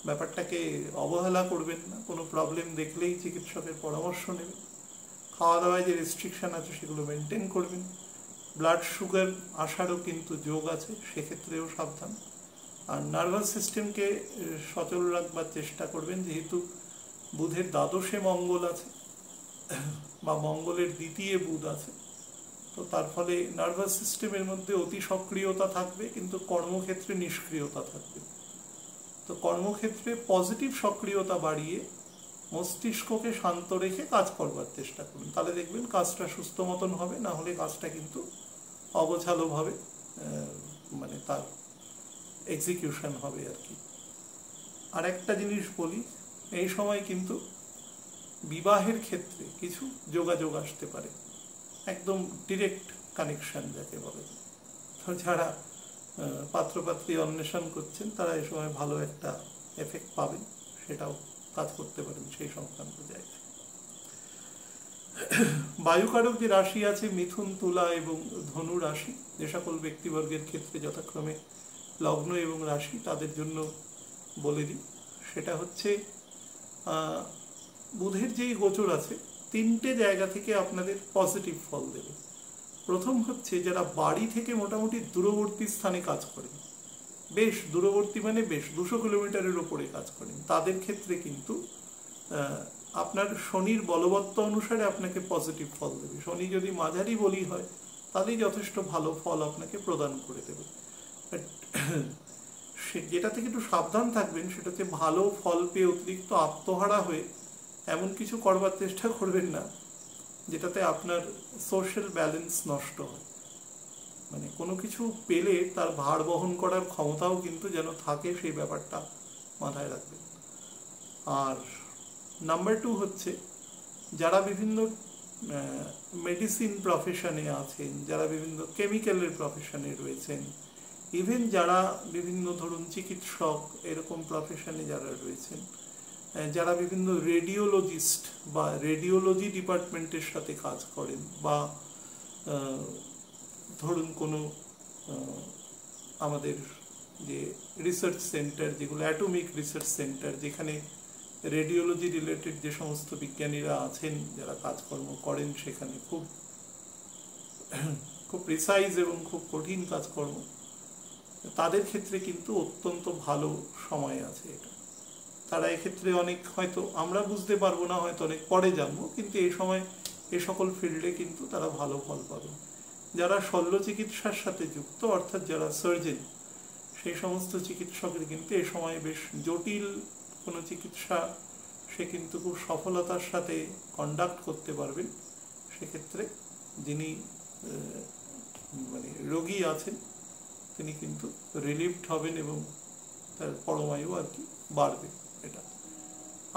ব্যাপারটাকে অবহেলা করবেন না, কোনো প্রবলেম দেখলেই চিকিৎসকের পরামর্শ নেবেন। খাওয়া দাওয়ায় যে রেস্ট্রিকশন আছে সেগুলো মেনটেন করবেন। ব্লাড সুগার আসারও কিন্তু যোগ আছে, সেক্ষেত্রেও সাবধান। আর নার্ভাস সিস্টেমকে সচল রাখবার চেষ্টা করবেন, যেহেতু বুধের দ্বাদশে মঙ্গল আছে বা মঙ্গলের দ্বিতীয় বুধ আছে, তো তার ফলে নার্ভাস সিস্টেমের মধ্যে অতি সক্রিয়তা থাকবে কিন্তু কর্মক্ষেত্রে নিষ্ক্রিয়তা থাকবে। তো কর্মক্ষেত্রে পজিটিভ সক্রিয়তা বাড়িয়ে মস্তিষ্ককে শান্ত রেখে কাজ করবার চেষ্টা করুন, তাহলে দেখবেন কাজটা সুস্থ মতন হবে, না হলে কাজটা কিন্তু অগোছালোভাবে মানে তার এক্সিকিউশন হবে আর কি। আর একটা জিনিস বলি, এই সময় কিন্তু বিবাহের ক্ষেত্রে কিছু যোগাযোগ আসতে পারে, একদম ডিরেক্ট কানেকশন যাকে বলে। তো যারা পাত্রপাত্রী অন্বেষণ করছেন তারা এই সময় ভালো একটা এফেক্ট পাবেন, সেটাও কাজ করতে পারেন সেই সংক্রান্ত জায়গায়। বায়ুকারক যে রাশি আছে মিথুন, তুলা এবং ধনু রাশি, যে সকল ব্যক্তিবর্গের ক্ষেত্রে যথাক্রমে লগ্ন এবং রাশি, তাদের জন্য বলে দিই, সেটা হচ্ছে বুধের যেই গোচর আছে 3টে জায়গা থেকে আপনাদের পজিটিভ ফল দেবে। প্রথম হচ্ছে যারা বাড়ি থেকে মোটামুটি দূরবর্তী স্থানে কাজ করেন, বেশ দূরবর্তী মানে বেশ 200 কিলোমিটারের ওপরে কাজ করেন, তাদের ক্ষেত্রে কিন্তু আপনার শনির বলবত্তা অনুসারে আপনাকে পজিটিভ ফল দেবে। শনি যদি মাঝারি বলি হয় তাহলেই যথেষ্ট ভালো ফল আপনাকে প্রদান করে দেবে। যেটা থেকে একটু সাবধান থাকবেন সেটা হচ্ছে ভালো ফল পেয়ে অতিরিক্ত আত্মহারা হয়ে এমন কিছু করবার চেষ্টা করবেন না যেটাতে আপনার সোশ্যাল ব্যালেন্স নষ্ট হয়। মানে কোনো কিছু পেলে তার ভার বহন করার ক্ষমতাও কিন্তু যেন থাকে, সেই ব্যাপারটা মাথায় রাখবেন। আর নাম্বার 2 হচ্ছে যারা বিভিন্ন মেডিসিন প্রফেশনে আছেন, যারা বিভিন্ন কেমিক্যালের প্রফেশনে রয়েছেন, ইভেন যারা বিভিন্ন ধরুন চিকিৎসক এরকম প্রফেশনে যারা রয়েছেন, যারা বিভিন্ন রেডিওলজিস্ট বা রেডিওলজি ডিপার্টমেন্টের সাথে কাজ করেন, বা ধরুন কোনো আমাদের যে রিসার্চ সেন্টার, যেগুলো অ্যাটমিক রিসার্চ সেন্টার, যেখানে রেডিওলজি রিলেটেড যে সমস্ত বিজ্ঞানীরা আছেন যারা কাজকর্ম করেন, সেখানে খুব প্রিসাইজ এবং খুব কঠিন কাজকর্ম, তাদের ক্ষেত্রে কিন্তু অত্যন্ত ভালো সময় আছে এটা। তারা এক্ষেত্রে অনেক হয়তো আমরা বুঝতে পারবো না, হয়তো অনেক পরে জানবো, কিন্তু এই সময় এ সকল ফিল্ডে কিন্তু তারা ভালো ফল পাবে। যারা শল্য চিকিৎসার সাথে যুক্ত, অর্থাৎ যারা সার্জন, সেই সমস্ত চিকিৎসকের কিন্তু এই সময় বেশ জটিল কোনো চিকিৎসা সে কিন্তু খুব সফলতার সাথে কন্ডাক্ট করতে পারবেন। সেক্ষেত্রে যিনি মানে রোগী আছেন তিনি কিন্তু রিলিভড হবেন এবং তার পরমায়ু আর কি বাড়বে। এটা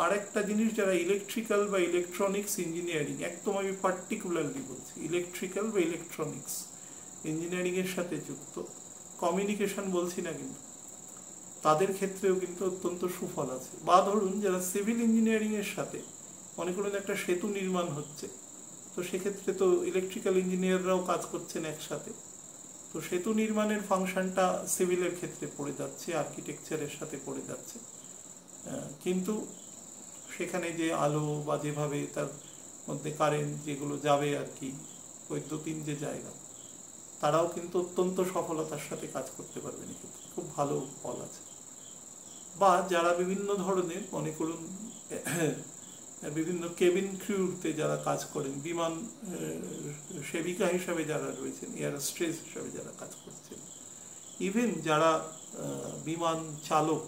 আর একটা জিনিস, যারা ইলেকট্রিক্যাল বা ইলেকট্রনিক্স ইঞ্জিনিয়ারিং, একদম আমি পার্টিকুলারলি বলছি ইলেকট্রিক্যাল বা ইলেকট্রনিক্স ইঞ্জিনিয়ারিংয়ের সাথে যুক্ত, কমিউনিকেশন বলছি না, কিন্তু তাদের ক্ষেত্রেও কিন্তু অত্যন্ত সুফল আছে। বা ধরুন যারা সিভিল ইঞ্জিনিয়ারিংয়ের সাথে, মনে করুন একটা সেতু নির্মাণ হচ্ছে, তো সেক্ষেত্রে তো ইলেকট্রিক্যাল ইঞ্জিনিয়াররাও কাজ করছেন একসাথে, তো সেতু নির্মাণের ফাংশনটা সিভিলের ক্ষেত্রে পড়ে যাচ্ছে, আর্কিটেকচারের সাথে পড়ে যাচ্ছে, কিন্তু সেখানে যে আলো বা যেভাবে তার মধ্যে কারেন্ট যেগুলো যাবে আর কি, বৈদ্যুতিন যে জায়গা, তারাও কিন্তু অত্যন্ত সফলতার সাথে কাজ করতে পারবেন। এক্ষেত্রে খুব ভালো ফল আছে। বা যারা বিভিন্ন ধরনের মনে করুন বিভিন্ন কেবিন ক্রিউতে যারা কাজ করেন, বিমান সেবিকা হিসাবে যারা রয়েছেন, এয়ার হোস্টেস হিসাবে যারা কাজ করছেন, ইভেন যারা বিমান চালক,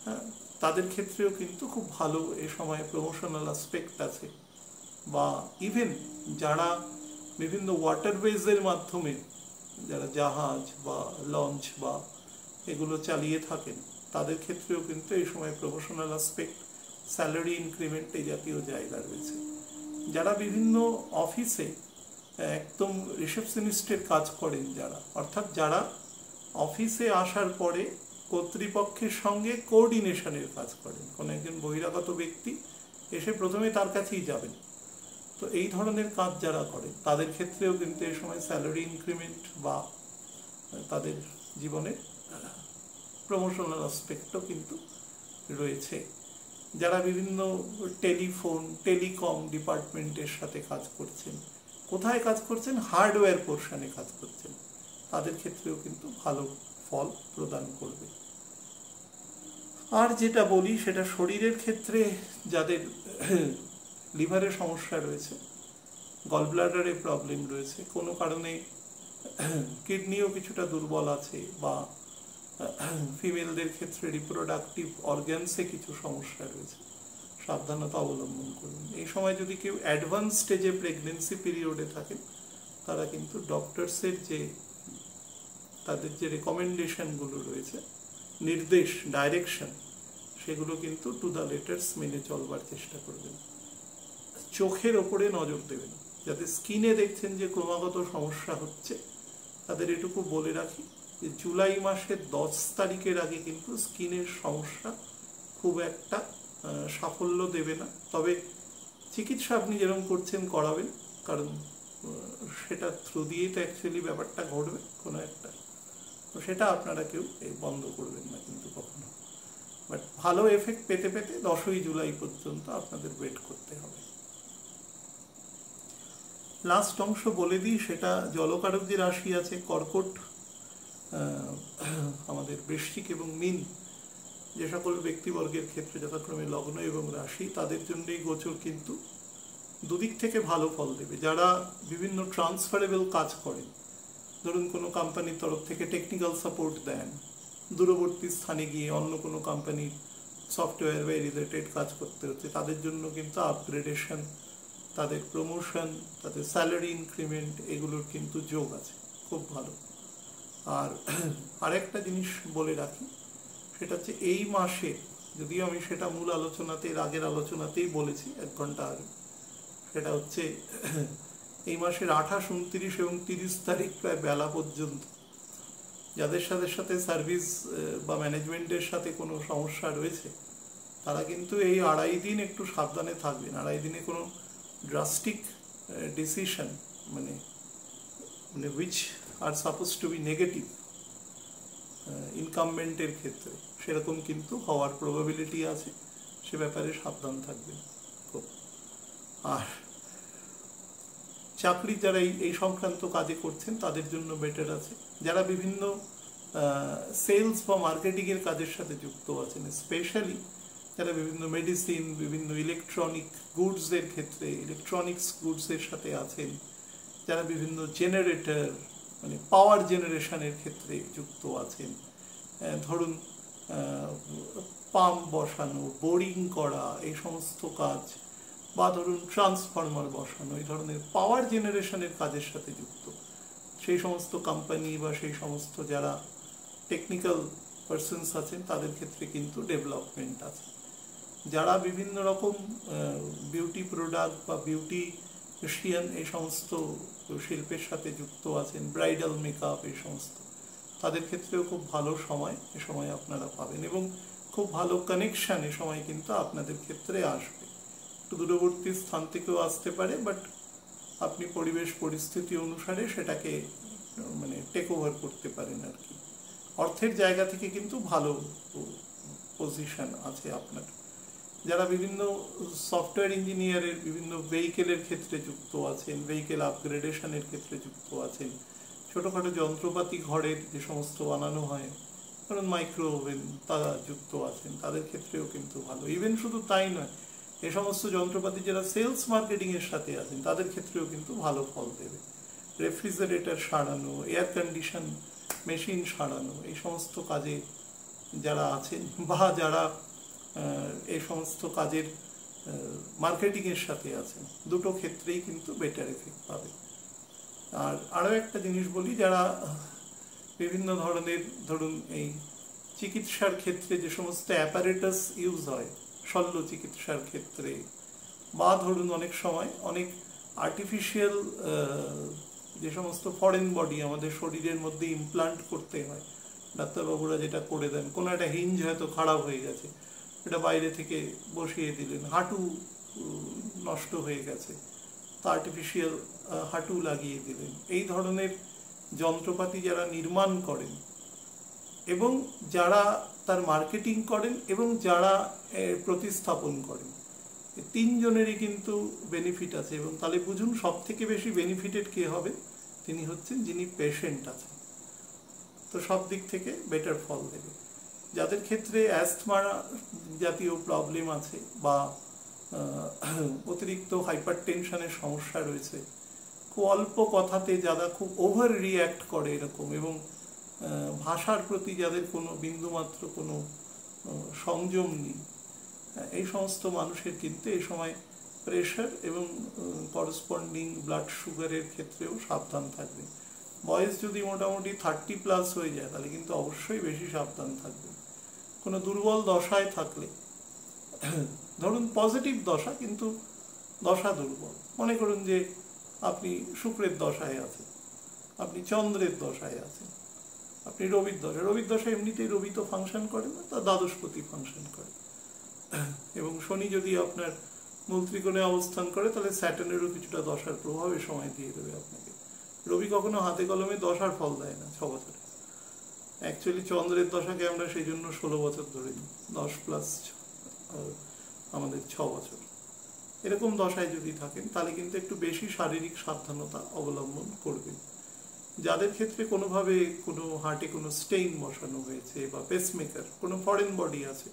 হ্যাঁ, তাদের ক্ষেত্রেও কিন্তু খুব ভালো এ সময় প্রমোশনাল অ্যাসপেক্ট আছে। বা ইভেন যারা বিভিন্ন ওয়াটারওয়েজের মাধ্যমে যারা জাহাজ বা লঞ্চ বা এগুলো চালিয়ে থাকেন, তাদের ক্ষেত্রেও কিন্তু এই সময় প্রমোশনাল অ্যাসপেক্ট, স্যালারি ইনক্রিমেন্ট এই জাতীয় জায়গা রয়েছে। যারা বিভিন্ন অফিসে একদম রিসেপশনিস্টের কাজ করেন, যারা অর্থাৎ যারা অফিসে আসার পরে কর্তৃপক্ষের সঙ্গে কোঅর্ডিনেশনের কাজ করেন, কোনো একজন বহিরাগত ব্যক্তি এসে প্রথমে তার কাছেই যাবেন, তো এই ধরনের কাজ যারা করে তাদের ক্ষেত্রেও কিন্তু এই সময় স্যালারি ইনক্রিমেন্ট বা তাদের জীবনে প্রমোশনাল অ্যাসপেক্টও কিন্তু রয়েছে। যারা বিভিন্ন টেলিকম ডিপার্টমেন্টের সাথে কাজ করছেন, কোথায় কাজ করছেন, হার্ডওয়্যার পোর্শনে কাজ করছেন, তাদের ক্ষেত্রেও কিন্তু ভালো ফল প্রদান করবে। আর যেটা বলি সেটা শরীরের ক্ষেত্রে যাদের লিভারের সমস্যা রয়েছে, গল ব্লাডারে প্রবলেম রয়েছে, কোনো কারণে কিডনিও কিছুটা দুর্বল আছে, বা ফিমেলদের ক্ষেত্রে রিপ্রোডাক্টিভ অর্গানসে কিছু সমস্যা রয়েছে, সাবধানতা অবলম্বন করুন। এই সময় যদি কেউ অ্যাডভান্স স্টেজে প্রেগনেন্সি পিরিয়ডে থাকেন, তারা কিন্তু ডক্টরসের যে তাদের যে রেকমেন্ডেশনগুলো রয়েছে, নির্দেশ, ডাইরেকশন, সেগুলো কিন্তু টু দ্য লেটার্স মেনে চলবার চেষ্টা করবেন। চোখের ওপরে নজর দেবেন, যাতে স্কিনে দেখছেন যে ক্রমাগত সমস্যা হচ্ছে, তাদের এটুকু বলে রাখি যে জুলাই মাসের 10 তারিখের আগে কিন্তু স্কিনের সমস্যা খুব একটা সাফল্য দেবে না। তবে চিকিৎসা আপনি যেরকম করছেন করাবেন, কারণ সেটা থ্রু দিয়েই তো অ্যাকচুয়ালি ব্যাপারটা ঘটবে কোনো একটা, তো সেটা আপনারা কেউ বন্ধ করবেন না কিন্তু কখনো। বাট ভালো এফেক্ট পেতে পেতে 10ই জুলাই পর্যন্ত আপনাদের ওয়েট করতে হবে। লাস্ট অংশ বলে দিই, সেটা জলকারক যে রাশি আছে কর্কট, আমাদের বৃশ্চিক এবং মীন, যে সকল ব্যক্তিবর্গের ক্ষেত্রে যথাক্রমে লগ্ন এবং রাশি, তাদের জন্যই গোচর কিন্তু দুদিক থেকে ভালো ফল দেবে। যারা বিভিন্ন ট্রান্সফারেবল কাজ করেন, ধরুন কোনো কোম্পানির তরফ থেকে টেকনিক্যাল সাপোর্ট দেন, দূরবর্তী স্থানে গিয়ে অন্য কোনো কোম্পানির সফটওয়্যার বা রিলেটেড কাজ করতে হচ্ছে, তাদের জন্য কিন্তু আপগ্রেডেশন, তাদের প্রমোশন, তাদের স্যালারি ইনক্রিমেন্ট, এগুলোর কিন্তু যোগ আছে, খুব ভালো। আর আরেকটা জিনিস বলে রাখি, সেটা হচ্ছে এই মাসে, যদিও আমি সেটা মূল আলোচনাতে, আগের আলোচনাতেই বলেছি 1 ঘন্টা আগে, সেটা হচ্ছে এই মাসের 28, 29 এবং 30 তারিখ প্রায় বেলা পর্যন্ত যাদের সাথে সার্ভিস বা ম্যানেজমেন্টের সাথে কোনো সমস্যা রয়েছে, তারা কিন্তু এই 2.5 দিন একটু সাবধানে থাকবেন। 2.5 দিনে কোনো ড্রাস্টিক ডিসিশন মানে which are supposed to be negative ইনকামবেন্টের ক্ষেত্রে সেরকম কিন্তু হওয়ার প্রবাবিলিটি আছে, সে ব্যাপারে সাবধান থাকবেন খুব। আর চাকরি যারা এই সংক্রান্ত কাজে করছেন তাদের জন্য বেটার আছে। যারা বিভিন্ন সেলস বা মার্কেটিং এর কাজের সাথে যুক্ত আছেন, স্পেশালি যারা বিভিন্ন মেডিসিন, বিভিন্ন ইলেকট্রনিক গুডস এর ক্ষেত্রে, ইলেকট্রনিক্স গুডস এর সাথে আছেন, যারা বিভিন্ন জেনারেটর মানে পাওয়ার জেনারেশনের ক্ষেত্রে যুক্ত আছেন, ধরুন পাম্প বসানো, বোরিং করা, এই সমস্ত কাজ, বা ধরুন ট্রান্সফরমার বসানো, এই ধরনের পাওয়ার জেনারেশনের কাজের সাথে যুক্ত সেই সমস্ত কোম্পানি বা সেই সমস্ত যারা টেকনিক্যাল পার্সনস আছেন, তাদের ক্ষেত্রে কিন্তু ডেভেলপমেন্ট আছে। যারা বিভিন্ন রকম বিউটি প্রোডাক্ট বা বিউটিশিয়ান এই সমস্ত শিল্পের সাথে যুক্ত আছেন, ব্রাইডাল মেকআপ, এই সমস্ত, তাদের ক্ষেত্রেও খুব ভালো সময় এ সময় আপনারা পাবেন, এবং খুব ভালো কানেকশন এ সময় কিন্তু আপনাদের ক্ষেত্রে আসবে। একটু দূরবর্তী স্থান থেকেও আসতে পারে, বাট আপনি পরিবেশ পরিস্থিতি অনুসারে সেটাকে মানে টেক ওভার করতে পারেন আর কি। অর্থের জায়গা থেকে কিন্তু ভালো পজিশন আছে আপনার। যারা বিভিন্ন সফটওয়্যার ইঞ্জিনিয়ারের বিভিন্ন ভেহিকেলের ক্ষেত্রে যুক্ত আছেন, ভেহিকেল আপগ্রেডেশনের ক্ষেত্রে যুক্ত আছেন, ছোটোখাটো যন্ত্রপাতি ঘরের যে সমস্ত বানানো হয়, কারণ মাইক্রো ওভেন তারা যুক্ত আছেন, তাদের ক্ষেত্রেও কিন্তু ভালো। ইভেন শুধু তাই নয়, এ সমস্ত যন্ত্রপাতি যারা সেলস মার্কেটিং এর সাথে আছেন তাদের ক্ষেত্রেও কিন্তু ভালো ফল দেবে। রেফ্রিজারেটর সারানো, এয়ার কন্ডিশন মেশিন সারানো, এই সমস্ত কাজে যারা আছেন বা যারা এই সমস্ত কাজের মার্কেটিং এর সাথে আছেন, দুটো ক্ষেত্রেই কিন্তু বেটার এফেক্ট পাবে। আর আরও একটা জিনিস বলি, যারা বিভিন্ন ধরনের ধরুন এই চিকিৎসার ক্ষেত্রে যে সমস্ত অ্যাপারেটাস ইউজ হয় শল্য চিকিৎসার ক্ষেত্রে, বা ধরুন অনেক সময় অনেক আর্টিফিশিয়াল যে সমস্ত ফরেন বডি আমাদের শরীরের মধ্যে ইমপ্লান্ট করতে হয়, ডাক্তারবাবুরা যেটা করে দেন, কোনো একটা হিঞ্জ হয়তো খারাপ হয়ে গেছে, এটা বাইরে থেকে বসিয়ে দিলেন, হাঁটু নষ্ট হয়ে গেছে, তা আর্টিফিশিয়াল হাঁটু লাগিয়ে দিলেন। এই ধরনের যন্ত্রপাতি যারা নির্মাণ করেন এবং যারা তার মার্কেটিং করেন এবং যারা প্রতিস্থাপন করেন, তিনজনেরই কিন্তু বেনিফিট আছে। এবং তাহলে বুঝুন সব থেকে বেশি বেনিফিটেড কে হবে, তিনি হচ্ছেন যিনি পেশেন্ট আছেন। তো সব দিক থেকে বেটার ফল দেবে। যাদের ক্ষেত্রে অ্যাস্থমা জাতীয় প্রবলেম আছে বা অতিরিক্ত হাইপার টেনশনের সমস্যা রয়েছে, খুব অল্প কথাতে যারা খুব ওভার রিয়্যাক্ট করে এরকম, এবং ভাষার প্রতি যাদের কোনো বিন্দুমাত্র কোনো সংযম নেই, এই সমস্ত মানুষের কিন্তু এই সময় প্রেশার এবং করসপন্ডিং ব্লাড সুগারের ক্ষেত্রেও সাবধান থাকবে। বয়স যদি মোটামুটি 30+ হয়ে যায় তাহলে কিন্তু অবশ্যই বেশি সাবধান থাকবে। কোনো দুর্বল দশায় থাকলে, ধরুন পজিটিভ দশা কিন্তু দশা দুর্বল, মনে করুন যে আপনি শুক্রের দশায় আছেন, আপনি চন্দ্রের দশায় আছেন, আপনি রবির দশায় এমনিতেই রবি তো ফাংশন করে না, তা দ্বাদশপতি ফাংশন করে, এবং শনি যদি আপনার মূল ত্রিকোণে অবস্থান করে তাহলে স্যাটার্নেরও কিছুটা দশার প্রভাবে সময় দিয়ে দেবে আপনাকে। রবি কখনো হাতে কলমে দশার ফল দেয় না 6 বছরে। অ্যাকচুয়ালি চন্দ্রের দশাকে আমরা সেই জন্য 16 বছর ধরে নিই, 10+ আমাদের 6 বছর। এরকম দশায় যদি থাকেন তাহলে কিন্তু একটু বেশি শারীরিক সাবধানতা অবলম্বন করবেন। যাদের ক্ষেত্রে কোনোভাবে কোনো হার্টে কোনো স্টেইন বসানো হয়েছে বা পেসমেকার, কোনো ফরেন বডি আছে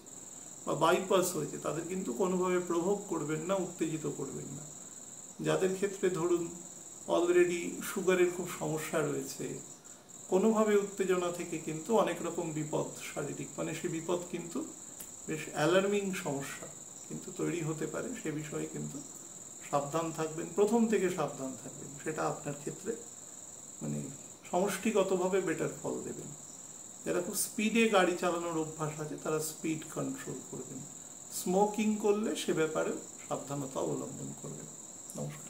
বা বাইপাস হয়েছে, তাদের কিন্তু কোনোভাবে প্রভোগ করবেন না, উত্তেজিত করবেন না। যাদের ক্ষেত্রে ধরুন অলরেডি সুগারের খুব সমস্যা রয়েছে, কোনোভাবে উত্তেজনা থেকে কিন্তু অনেক রকম বিপদ শারীরিক, মানে সে বিপদ কিন্তু বেশ অ্যালার্মিং সমস্যা কিন্তু তৈরি হতে পারে। সে বিষয়ে কিন্তু সাবধান থাকবেন, প্রথম থেকে সাবধান থাকবেন, সেটা আপনার ক্ষেত্রে মানে সমষ্টিগতভাবে বেটার ফল দেবেন। যারা খুব স্পিডে গাড়ি চালানোর অভ্যাস আছে তারা স্পিড কন্ট্রোল করবেন, স্মোকিং করলে সে ব্যাপারে সাবধানতা অবলম্বন করবেন। নমস্কার।